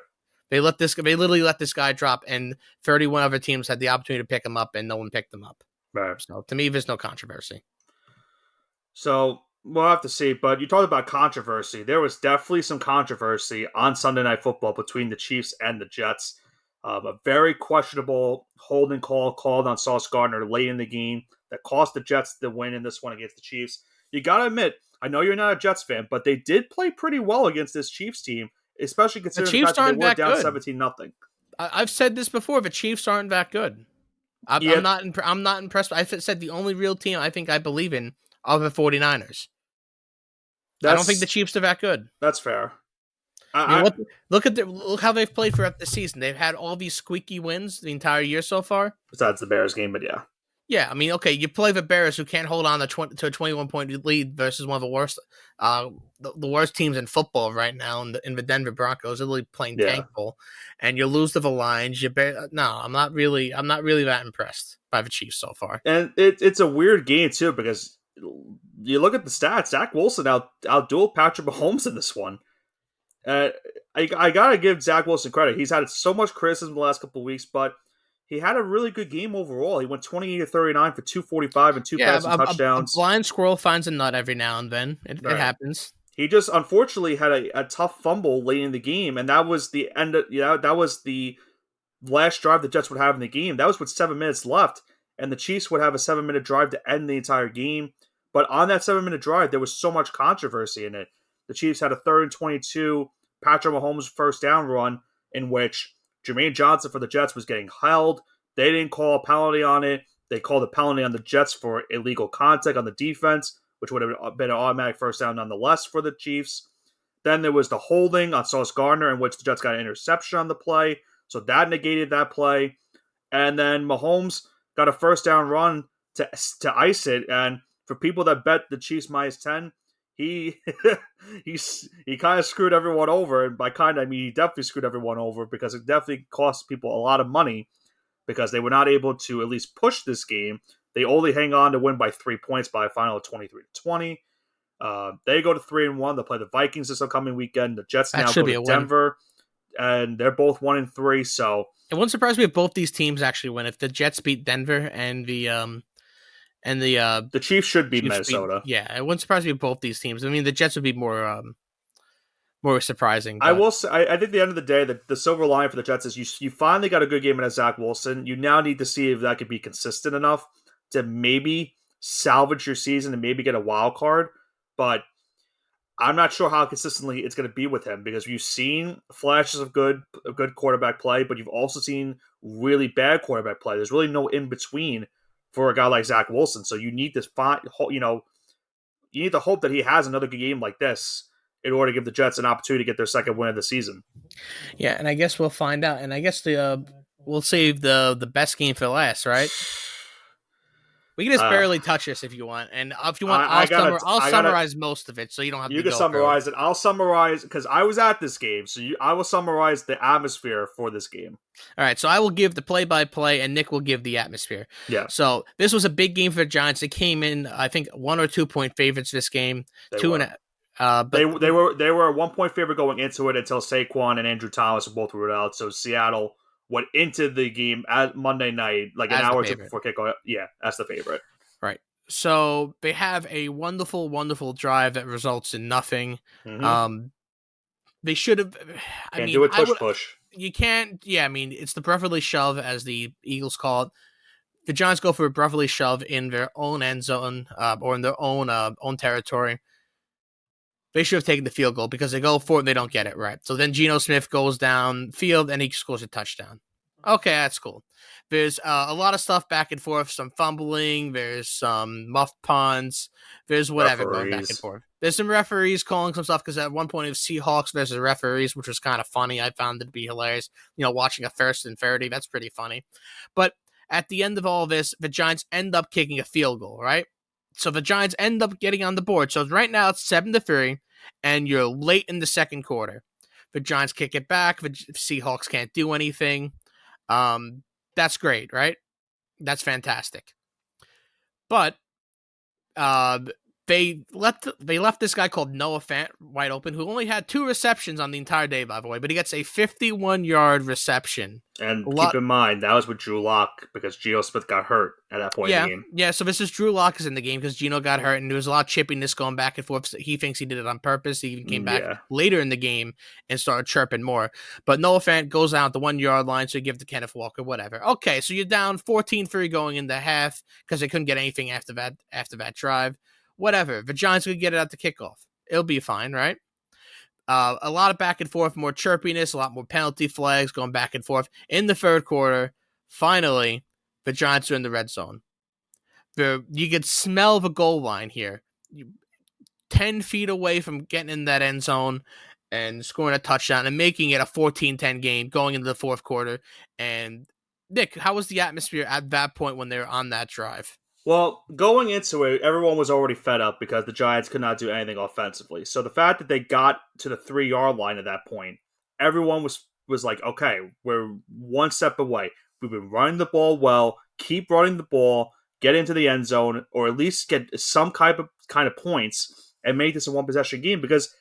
They literally let this guy drop, and 31 other teams had the opportunity to pick him up, and no one picked him up. Right. So to me, there's no controversy. So we'll have to see. But you talked about controversy. There was definitely some controversy on Sunday Night Football between the Chiefs and the Jets. A very questionable holding call called on Sauce Gardner late in the game that cost the Jets the win in this one against the Chiefs. You got to admit, I know you're not a Jets fan, but they did play pretty well against this Chiefs team, especially considering the fact that they were down 17-0. I've said this before. The Chiefs aren't that good. I'm not impressed. I said the only real team I think I believe in are the 49ers. I don't think the Chiefs are that good. That's fair. Look how they've played throughout the season. They've had all these squeaky wins the entire year so far. Besides the Bears game, but yeah. Yeah, I mean, okay, you play the Bears who can't hold on to a 21-point lead versus one of the worst, the worst teams in football right now in the Denver Broncos. They're really playing tankful, and you lose to the Lions. I'm not really that impressed by the Chiefs so far. And it's a weird game too because you look at the stats. Zach Wilson outdueled Patrick Mahomes in this one. I gotta give Zach Wilson credit. He's had so much criticism the last couple of weeks, but he had a really good game overall. He went 28-39 for 245 and two passing touchdowns. A blind squirrel finds a nut every now and then. It happens. He just unfortunately had a tough fumble late in the game, and that was the end. That was the last drive the Jets would have in the game. That was with 7 minutes left, and the Chiefs would have a 7-minute drive to end the entire game. But on that 7-minute drive, there was so much controversy in it. The Chiefs had a 3rd and 22 Patrick Mahomes first down run in which Jermaine Johnson for the Jets was getting held. They didn't call a penalty on it. They called a penalty on the Jets for illegal contact on the defense, which would have been an automatic first down nonetheless for the Chiefs. Then there was the holding on Sauce Gardner in which the Jets got an interception on the play. So that negated that play. And then Mahomes got a first down run to ice it. And for people that bet the Chiefs minus 10, he kind of screwed everyone over, and by kind I mean he definitely screwed everyone over because it definitely cost people a lot of money because they were not able to at least push this game. They only hang on to win by 3 points by a final of 23-20. They go to 3-1. They'll play the Vikings this upcoming weekend. The Jets now go to Denver, and they're both 1-3. So it wouldn't surprise me if both these teams actually win. If the Jets beat Denver and the Chiefs should beat Minnesota. It wouldn't surprise me if both these teams. I mean, the Jets would be more surprising. But I will say, I think at the end of the day, the silver line for the Jets is you finally got a good game in Zach Wilson. You now need to see if that could be consistent enough to maybe salvage your season and maybe get a wild card. But I'm not sure how consistently it's going to be with him because you've seen flashes of good quarterback play, but you've also seen really bad quarterback play. There's really no in between for a guy like Zach Wilson. So you need to you need to hope that he has another good game like this in order to give the Jets an opportunity to get their second win of the season. Yeah, and I guess we'll find out. And I guess we'll save the best game for last, right? We can just barely touch this if you want. And if you want, I'll summarize most of it so you don't have to go. You can summarize it. I'll summarize because I was at this game. So I will summarize the atmosphere for this game. All right. So I will give the play-by-play and Nick will give the atmosphere. Yeah. So this was a big game for the Giants. They came in, I think, 1 or 2 point favorites this game. They were a 1 point favorite going into it until Saquon and Andrew Thomas were both ruled out. So Seattle went into the game at Monday night, like an hour or two before kickoff. Yeah, that's the favorite. Right. So they have a wonderful, wonderful drive that results in nothing. Mm-hmm. They should have. Do a push. You can't. Yeah, I mean, it's the brotherly shove, as the Eagles call it. The Giants go for a brotherly shove in their own end zone or in their own territory. They should have taken the field goal because they go for it and they don't get it right. So then Geno Smith goes down field and he scores a touchdown. Okay, that's cool. There's a lot of stuff back and forth, some fumbling, there's some muffed punts, there's whatever going back and Referees. forth. There's some referees calling some stuff because at one point it was Seahawks versus referees, which was kind of funny. I found it to be hilarious. Watching a 1st and 30, that's pretty funny. But at the end of all this, the Giants end up kicking a field goal, right? So the Giants end up getting on the board. So right now it's 7-3, and you're late in the second quarter. The Giants kick it back. The Seahawks can't do anything. That's great, right? That's fantastic. But they left this guy called Noah Fant wide open, who only had 2 receptions on the entire day, by the way, but he gets a 51-yard reception. And keep in mind, that was with Drew Lock because Geno Smith got hurt at that point in the game. Yeah, so this is Drew Lock is in the game because Geno got hurt, and there was a lot of chippiness going back and forth. He thinks he did it on purpose. He even came back later in the game and started chirping more. But Noah Fant goes out the 1-yard line, so you give it to Kenneth Walker, whatever. Okay, so you're down 14-3 going into half because they couldn't get anything after that drive. Whatever. The Giants could get it at the kickoff. It'll be fine, right? A lot of back and forth, more chirpiness, a lot more penalty flags going back and forth. In the third quarter, finally, the Giants are in the red zone. You could smell the goal line here. 10 feet away from getting in that end zone and scoring a touchdown and making it a 14-10 game going into the fourth quarter. And, Nick, how was the atmosphere at that point when they were on that drive? Well, going into it, everyone was already fed up because the Giants could not do anything offensively. So the fact that they got to the 3-yard line at that point, everyone was like, okay, we're one step away. We've been running the ball well. Keep running the ball, get into the end zone, or at least get some kind of points and make this a one-possession game. Because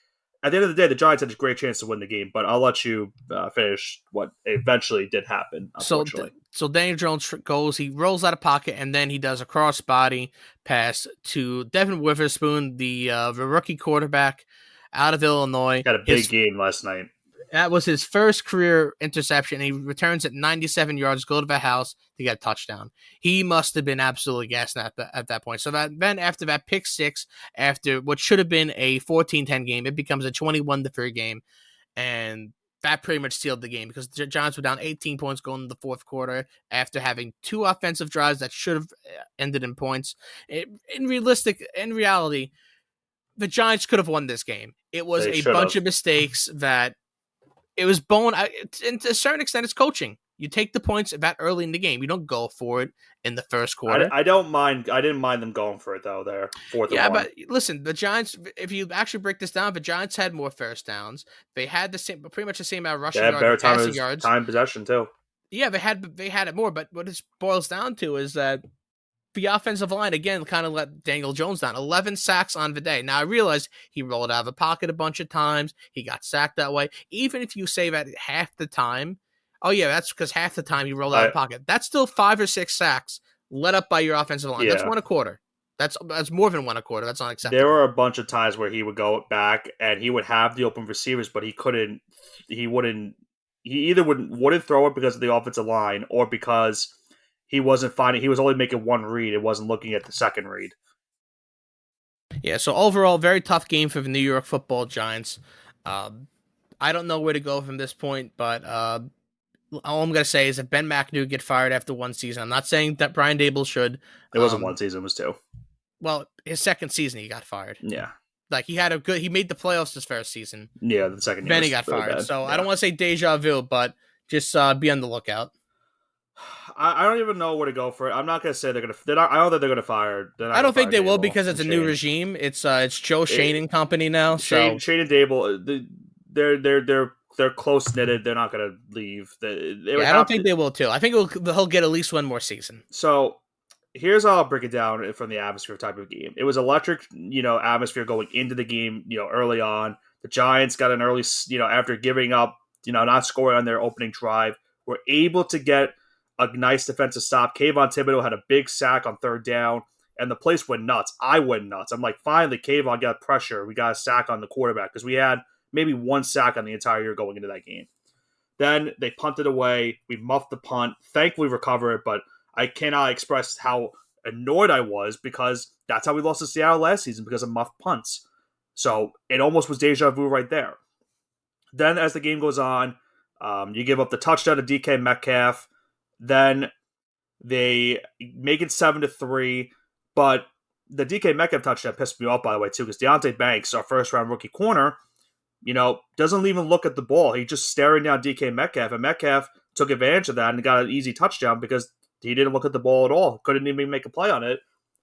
at the end of the day, the Giants had a great chance to win the game. But I'll let you finish what eventually did happen, unfortunately. So Daniel Jones goes, he rolls out of pocket, and then he does a cross-body pass to Devin Witherspoon, the rookie quarterback out of Illinois. Had a big game last night. That was his first career interception. He returns at 97 yards, go to the house to get a touchdown. He must have been absolutely gassed at that point. So then after that pick six, after what should have been a 14-10 game, it becomes a 21-3 game. And that pretty much sealed the game because the Giants were down 18 points going into the fourth quarter after having 2 offensive drives that should have ended in points. In reality, the Giants could have won this game. It was a bunch of mistakes that it was and to a certain extent, it's coaching. You take the points that early in the game. You don't go for it in the first quarter. I didn't mind them going for it, though, there. But listen, the Giants, if you actually break this down, the Giants had more first downs. They had pretty much the same amount of rushing yards and passing yards. Time possession, too. Yeah, they had it more, but what it boils down to is that the offensive line, again, kind of let Daniel Jones down. 11 sacks on the day. Now, I realize he rolled out of the pocket a bunch of times. He got sacked that way. Even if you say that half the time, that's because half the time he rolled out of the pocket. That's still 5 or 6 sacks let up by your offensive line. Yeah. That's 1/4. That's more than 1/4. That's not acceptable. There were a bunch of times where he would go back and he would have the open receivers, but he couldn't. He either wouldn't throw it because of the offensive line or because he wasn't finding. He was only making one read. It wasn't looking at the second read. Yeah. So overall, very tough game for the New York Football Giants. I don't know where to go from this point, but all I'm gonna say is if Ben McAdoo get fired after one season, I'm not saying that Brian Daboll should. It wasn't one season; it was 2. Well, his second season he got fired. Yeah. Like he made the playoffs his first season. Yeah, the second year. Then he got fired. So yeah. I don't want to say deja vu, but just be on the lookout. I don't even know where to go for it. I'm not gonna say they're gonna. I don't think they're gonna fire. I don't think they will because it's a new regime. It's Joe Shane and company now. Shane and Daboll, they're close knitted. They're not gonna leave. I don't think they will too. I think he'll get at least one more season. So here's how I'll break it down from the atmosphere type of game. It was electric, atmosphere going into the game. Early on, the Giants got an early, after giving up, not scoring on their opening drive, were able to get a nice defensive stop. Kayvon Thibodeau had a big sack on 3rd down, and the place went nuts. I went nuts. I'm like, finally, Kayvon got pressure. We got a sack on the quarterback because we had maybe 1 sack on the entire year going into that game. Then they punted away. We muffed the punt. Thankfully, recover it, but I cannot express how annoyed I was because that's how we lost to Seattle last season because of muffed punts. So it almost was deja vu right there. Then as the game goes on, you give up the touchdown to DK Metcalf. Then they make it 7-3, but the DK Metcalf touchdown pissed me off, by the way, too, because Deontay Banks, our first-round rookie corner, doesn't even look at the ball. He just staring down DK Metcalf, and Metcalf took advantage of that and got an easy touchdown because he didn't look at the ball at all. Couldn't even make a play on it.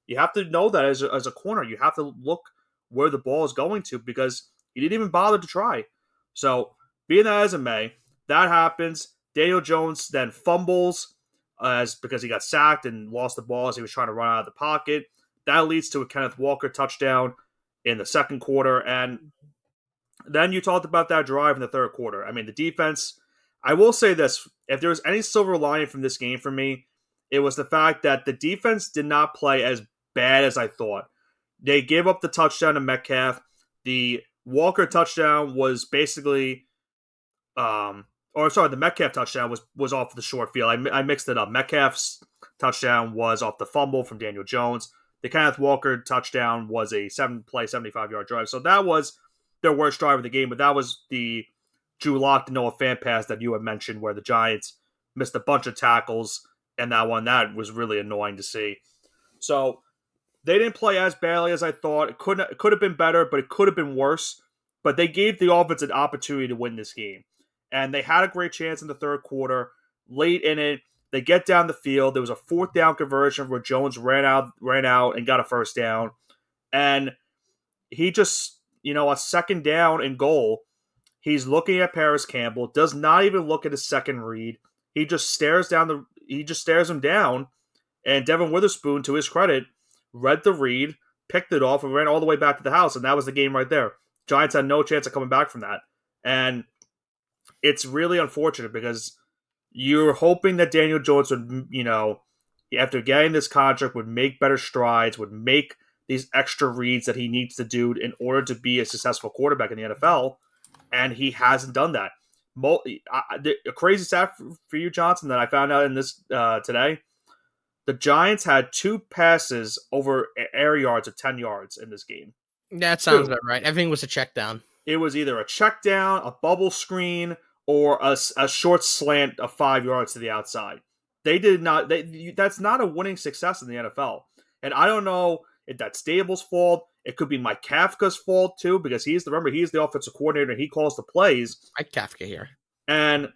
You have to know that as a corner. You have to look where the ball is going to because he didn't even bother to try. So, being that as it may, that happens. Daniel Jones then fumbles because he got sacked and lost the ball as he was trying to run out of the pocket. That leads to a Kenneth Walker touchdown in the second quarter. And then you talked about that drive in the third quarter. I mean, the defense, I will say this. If there was any silver lining from this game for me, it was the fact that the defense did not play as bad as I thought. They gave up the touchdown to Metcalf. The Walker touchdown was basically, the Metcalf touchdown was off the short field. I mixed it up. Metcalf's touchdown was off the fumble from Daniel Jones. The Kenneth Walker touchdown was a 7-play, 75-yard drive. So that was their worst drive of the game, but that was the Drew Lock to Noah Fant pass that you had mentioned where the Giants missed a bunch of tackles, and that was really annoying to see. So they didn't play as badly as I thought. It could have been better, but it could have been worse. But they gave the offense an opportunity to win this game. And they had a great chance in the third quarter. Late in it, they get down the field. There was a fourth down conversion where Jones ran out and got a first down. And he just, a second down and goal. He's looking at Paris Campbell, does not even look at his second read. He just stares him down. And Devin Witherspoon, to his credit, read the read, picked it off, and ran all the way back to the house. And that was the game right there. Giants had no chance of coming back from that. And it's really unfortunate because you're hoping that Daniel Jones would, after getting this contract, would make better strides, would make these extra reads that he needs to do in order to be a successful quarterback in the NFL. And he hasn't done that. A crazy stat for you, Johnson, that I found out in this today. The Giants had 2 passes over air yards of 10 yards in this game. That sounds about right. Everything was a check down. It was either a check down, a bubble screen, or a short slant of 5 yards to the outside. They did not. That's not a winning success in the NFL. And I don't know if that's Stable's fault. It could be Mike Kafka's fault too, because he's the offensive coordinator and he calls the plays. Mike Kafka here. And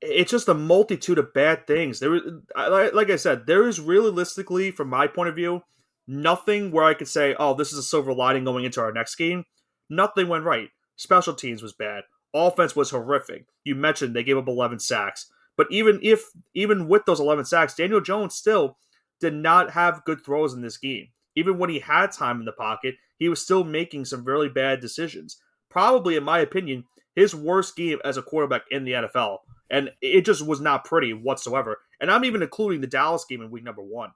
it's just a multitude of bad things. Like I said, there is realistically, from my point of view, nothing where I could say, oh, this is a silver lining going into our next game. Nothing went right. Special teams was bad. Offense was horrific. You mentioned they gave up 11 sacks. But even with those 11 sacks, Daniel Jones still did not have good throws in this game. Even when he had time in the pocket, he was still making some really bad decisions. Probably, in my opinion, his worst game as a quarterback in the NFL. And it just was not pretty whatsoever. And I'm even including the Dallas game in week number 1.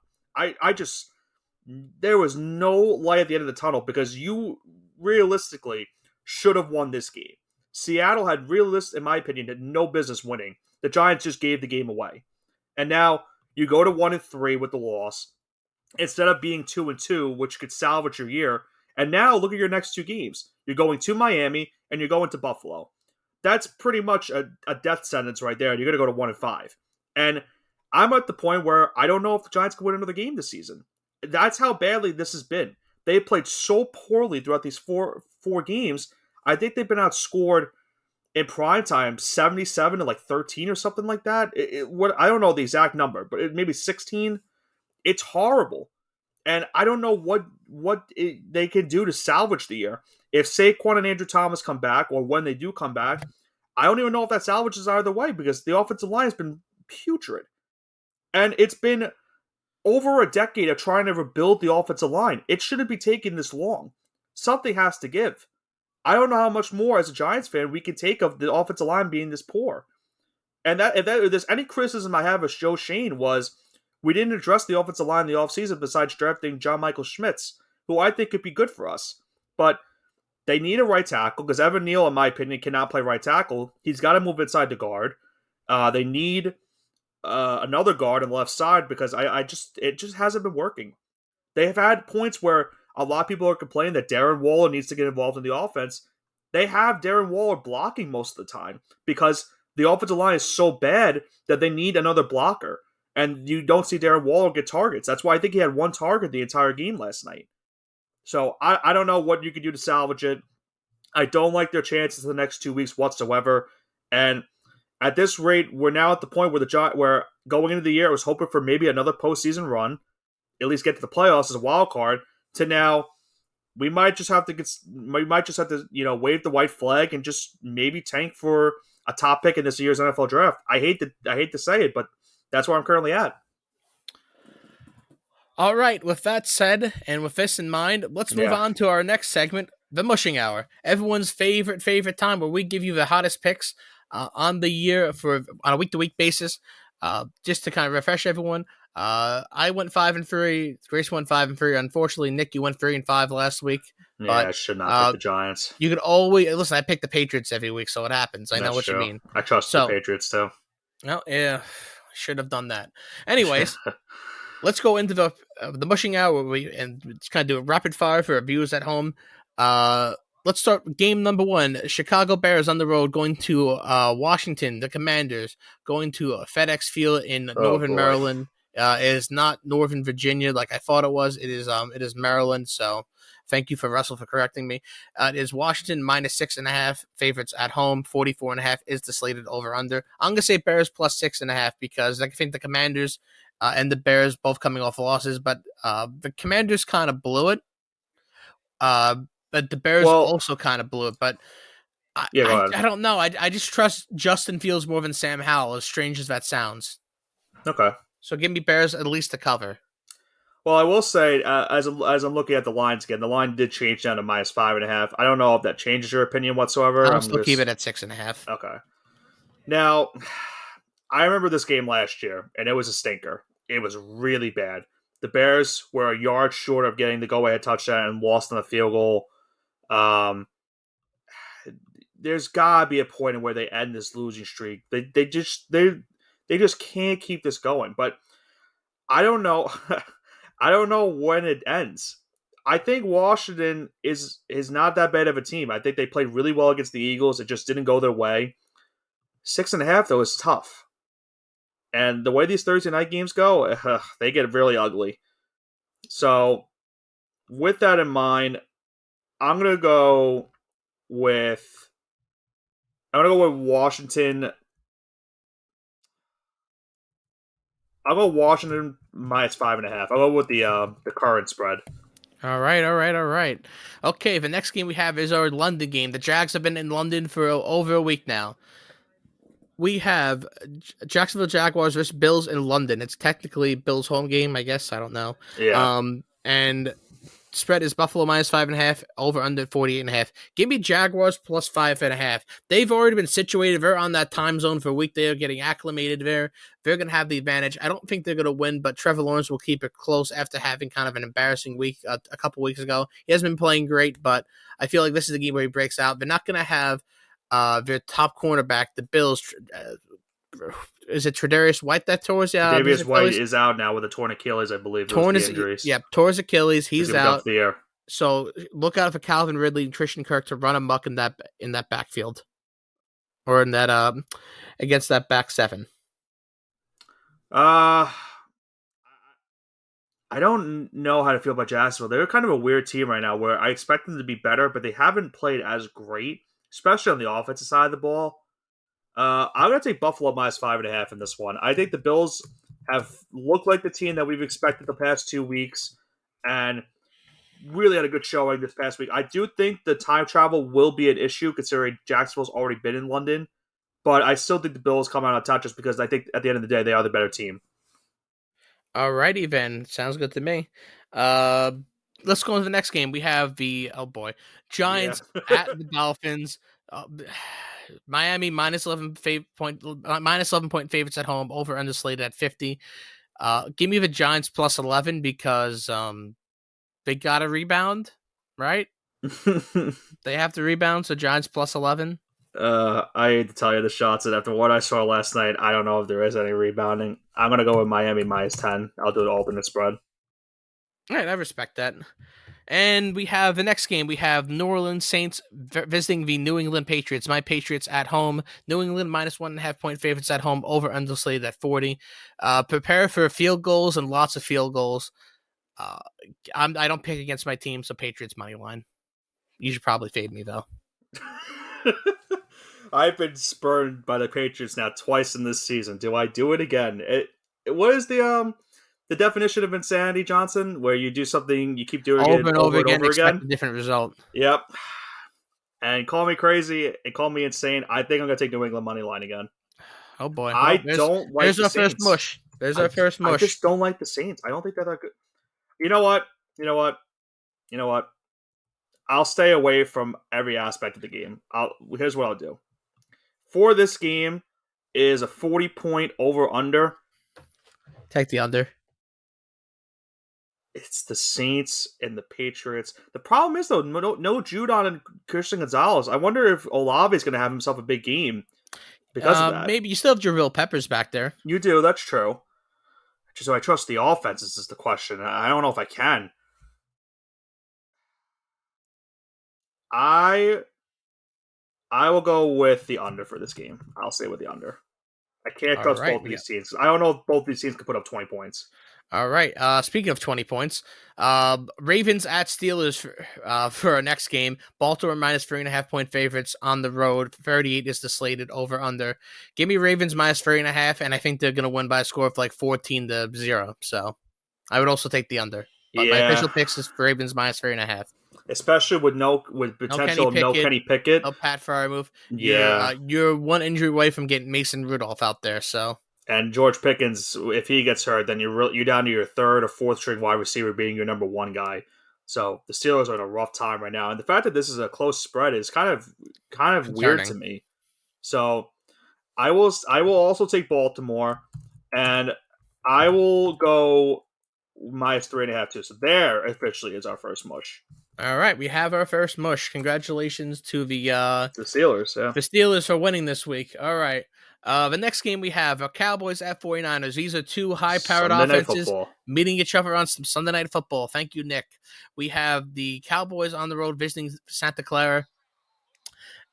There was no light at the end of the tunnel because you realistically should have won this game. Seattle had in my opinion, had no business winning. The Giants just gave the game away. And now you go to 1-3 with the loss instead of being 2-2, which could salvage your year. And now look at your next 2 games. You're going to Miami and you're going to Buffalo. That's pretty much a death sentence right there. You're going to go to 1-5. And I'm at the point where I don't know if the Giants can win another game this season. That's how badly this has been. They played so poorly throughout these four games. I think they've been outscored in prime time 77-13 or something like that. I don't know the exact number, but maybe 16. It's horrible. And I don't know what they can do to salvage the year. If Saquon and Andrew Thomas come back, or when they do come back, I don't even know if that salvages either way because the offensive line has been putrid. And it's been over a decade of trying to rebuild the offensive line. It shouldn't be taking this long. Something has to give. I don't know how much more, as a Giants fan, we can take of the offensive line being this poor. And if there's any criticism I have of Joe Shane was we didn't address the offensive line in the offseason besides drafting John Michael Schmitz, who I think could be good for us. But they need a right tackle because Evan Neal, in my opinion, cannot play right tackle. He's got to move inside the guard. They need another guard on the left side because it just hasn't been working. They have had points where a lot of people are complaining that Darren Waller needs to get involved in the offense. They have Darren Waller blocking most of the time because the offensive line is so bad that they need another blocker. And you don't see Darren Waller get targets. That's why I think he had one target the entire game last night. So I don't know what you could do to salvage it. I don't like their chances the next 2 weeks whatsoever. And at this rate, we're now at the point where where going into the year, I was hoping for maybe another postseason run, at least get to the playoffs as a wild card. To now, we might just have to wave the white flag and just maybe tank for a top pick in this year's NFL draft. I hate to say it, but that's where I'm currently at. All right, with that said, and with this in mind, let's move on to our next segment, the Mushing Hour. Everyone's favorite time where we give you the hottest picks on the year on a week-to-week basis. Just to kind of refresh everyone, I went 5-3. Grace went 5-3. Unfortunately, Nick, you went 3-5 last week. Yeah, but, I should not pick the Giants. You could always listen. I pick the Patriots every week, so it happens. I know what you mean. I trust the Patriots too. No, yeah, should have done that. Anyways. Let's go into the Mushing Hour and kind of do a rapid fire for our viewers at home. Let's start game number 1. Chicago Bears on the road going to Washington. The Commanders going to FedEx Field in Northern Maryland. It is not Northern Virginia like I thought it was. It is Maryland. So thank you for Russell for correcting me. It is Washington -6.5 favorites at home. 44.5 is the slated over under. I'm gonna say Bears +6.5 because I think the Commanders. And the Bears both coming off losses, but the Commanders kind of blew it. But the Bears also kind of blew it. But I don't know. I just trust Justin Fields more than Sam Howell, as strange as that sounds. Okay. So give me Bears at least to cover. Well, I will say, as I'm looking at the lines again, the line did change down to -5.5. I don't know if that changes your opinion whatsoever. I'll still keep it at 6.5. Okay. Now, I remember this game last year, and it was a stinker. It was really bad. The Bears were a yard short of getting the go-ahead touchdown and lost on a field goal. There's gotta be a point where they end this losing streak. They just can't keep this going. But I don't know. I don't know when it ends. I think Washington is not that bad of a team. I think they played really well against the Eagles. It just didn't go their way. 6.5 though is tough. And the way these Thursday night games go, they get really ugly. So, with that in mind, I'm gonna go with Washington. I'll go Washington -5.5. I'll go with the current spread. All right. Okay, the next game we have is our London game. The Jags have been in London for over a week now. We have Jacksonville Jaguars versus Bills in London. It's technically Bills' home game, I guess. I don't know. Yeah. And spread is Buffalo -5.5, over under 48.5. Give me Jaguars +5.5. They've already been situated. They're on that time zone for a week. They're getting acclimated there. They're going to have the advantage. I don't think they're going to win, but Trevor Lawrence will keep it close after having kind of an embarrassing week a couple weeks ago. He hasn't been playing great, but I feel like this is the game where he breaks out. They're not going to have their top cornerback, the Bills. Is it Tre'Davious White that tore his? Tre'Davious White is out now with a torn Achilles, I believe. Torn his injuries. Yeah, tore his Achilles. He's out. The air. So look out for Calvin Ridley and Christian Kirk to run amok in that backfield, or in that against that back seven. I don't know how to feel about Jacksonville. They're kind of a weird team right now, where I expect them to be better, but they haven't played as great, especially on the offensive side of the ball. I'm going to take Buffalo -5.5 in this one. I think the Bills have looked like the team that we've expected the past 2 weeks and really had a good showing this past week. I do think the time travel will be an issue considering Jacksonville's already been in London, but I still think the Bills come out on top just because I think at the end of the day, they are the better team. Alrighty then. Sounds good to me. Let's go to the next game. We have the Giants at the Dolphins. Miami -11 point favorites at home, over under slated at 50. Give me the Giants +11 because they got to rebound, right? They have to rebound, so Giants +11. I hate to tell you the shots, and after what I saw last night, I don't know if there is any rebounding. I'm going to go with Miami -10. I'll do an alternate spread. All right, I respect that. And we have the next game. We have New Orleans Saints visiting the New England Patriots. My Patriots at home. New England minus 1.5 point favorites at home. Over under slated at 40. Prepare for field goals and lots of field goals. Uh, I don't pick against my team, so Patriots money line. You should probably fade me though. I've been spurned by the Patriots now twice in this season. Do I do it again? What is the definition of insanity, Johnson? Where you do something, you keep doing Over it and over over and again, over expect again? a different result. Yep. And call me crazy and call me insane. I think I'm gonna take New England money line again. Oh boy. I Well, don't like there's the our first Saints. mush. There's our first I mush. just don't like the Saints. I don't think they're that good. You know what? You know what? You know what? I'll stay away from every aspect of the game. Here's what I'll do. For this game is a 40-point over under. Take the under. It's the Saints and the Patriots. The problem is though, no Judon and Christian Gonzalez. I wonder if Olave is going to have himself a big game because of that. Maybe you still have Jabril Peppers back there. You do. That's true. So I trust the offenses is the question. I don't know if I can. I will go with the under for this game. I'll stay with the under. I can't trust both of these teams. I don't know if both these teams can put up 20 points. All right. Speaking of 20 points, Ravens at Steelers for our next game. Baltimore minus 3.5 point favorites on the road. 38 is the slated over under. Give me Ravens minus 3.5, and I think they're going to win by a score of like 14-0. So I would also take the under. But my official picks is for Ravens minus 3.5. Especially with potential no Kenny Pickett. No Pat Freiermuth. Yeah. You're one injury away from getting Mason Rudolph out there, so. And George Pickens, if he gets hurt, then you're down to your third or fourth string wide receiver being your number one guy. So the Steelers are in a rough time right now, and the fact that this is a close spread is kind of weird to me. So I will also take Baltimore, and I will go minus 3.5 too. So there officially is our first mush. All right, we have our first mush. Congratulations to the Steelers, yeah. The Steelers for winning this week. All right. The next game we have are Cowboys at 49ers. These are two high-powered offenses meeting each other on some Sunday Night Football. Thank you, Nick. We have the Cowboys on the road visiting Santa Clara.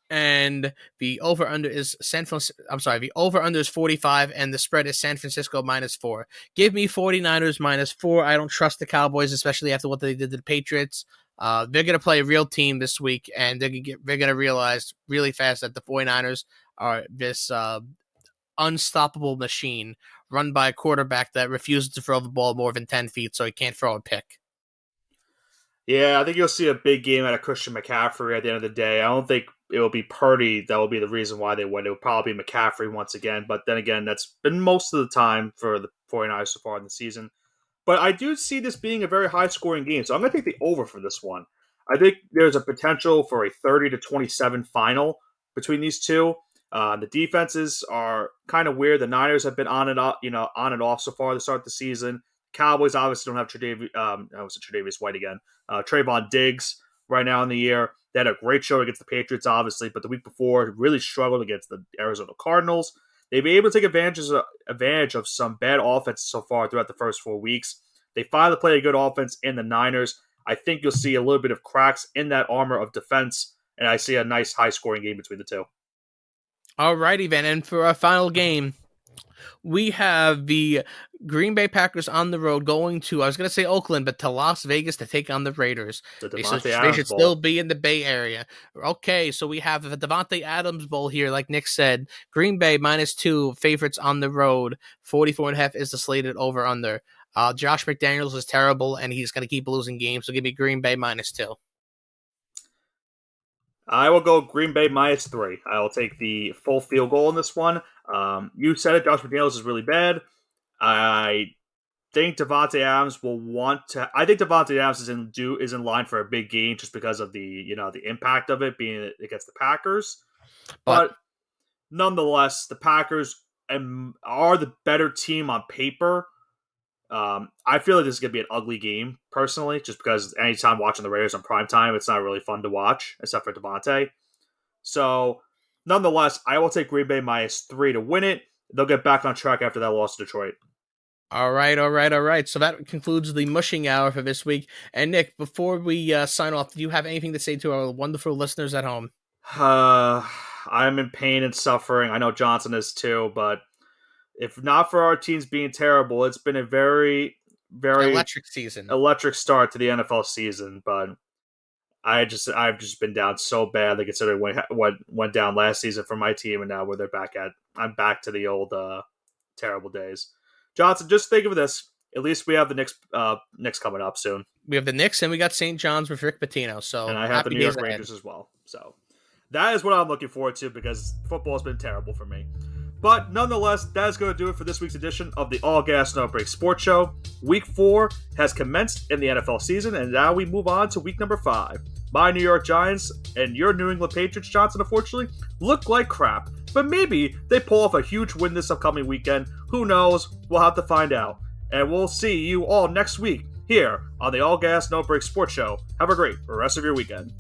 And the over-under is the over-under is 45, and the spread is San Francisco minus 4. Give me 49ers minus 4. I don't trust the Cowboys, especially after what they did to the Patriots. They're going to play a real team this week, and they're going to realize really fast that the 49ers are this unstoppable machine run by a quarterback that refuses to throw the ball more than 10 feet, so he can't throw a pick. Yeah, I think you'll see a big game out of Christian McCaffrey at the end of the day. I don't think it will be Purdy that will be the reason why they win. It will probably be McCaffrey once again, but then again, that's been most of the time for the 49ers so far in the season. But I do see this being a very high-scoring game, so I'm going to take the over for this one. I think there's a potential for a 30-27 final between these two. The defenses are kind of weird. The Niners have been on and off so far to start the season. Cowboys obviously don't have Tre'Davious White again. Trayvon Diggs right now in the year. They had a great show against the Patriots, obviously, but the week before really struggled against the Arizona Cardinals. They've been able to take advantage of some bad offense so far throughout the first 4 weeks. They finally play a good offense in the Niners. I think you'll see a little bit of cracks in that armor of defense, and I see a nice high-scoring game between the two. All righty, then. And for our final game, we have the Green Bay Packers on the road going to, I was going to say Oakland, but to Las Vegas to take on the Raiders. They should still be in the Bay Area. Okay, so we have the Devontae Adams Bowl here, like Nick said. Green Bay minus 2, favorites on the road. 44.5 is the slated over-under. Josh McDaniels is terrible, and he's going to keep losing games, so give me Green Bay minus 2. I will go Green Bay minus 3. I will take the full field goal in this one. You said it, Josh McDaniels is really bad. I think Devontae Adams will want to. I think Devontae Adams is in line for a big game just because of the impact of it being against the Packers. But nonetheless, the Packers are the better team on paper. I feel like this is going to be an ugly game, personally, just because anytime watching the Raiders on primetime, it's not really fun to watch, except for Devontae. So, nonetheless, I will take Green Bay minus 3 to win it. They'll get back on track after that loss to Detroit. All right, all right, all right. So that concludes the mushing hour for this week. And Nick, before we sign off, do you have anything to say to our wonderful listeners at home? I'm in pain and suffering. I know Johnson is too, but if not for our teams being terrible, it's been a very, very Electric season. electric start to the NFL season. But I've just been down so badly considering what went down last season for my team, and now where I'm back to the old terrible days. Johnson, just think of this. At least we have the Knicks coming up soon. We have the Knicks and we got St. John's with Rick Pitino. So and I have the New York Rangers as well. So that is what I'm looking forward to because football has been terrible for me. But nonetheless, that is going to do it for this week's edition of the All Gas No Break Sports Show. Week 4 has commenced in the NFL season, and now we move on to week number 5. My New York Giants and your New England Patriots, Johnson, unfortunately, look like crap. But maybe they pull off a huge win this upcoming weekend. Who knows? We'll have to find out. And we'll see you all next week here on the All Gas No Break Sports Show. Have a great rest of your weekend.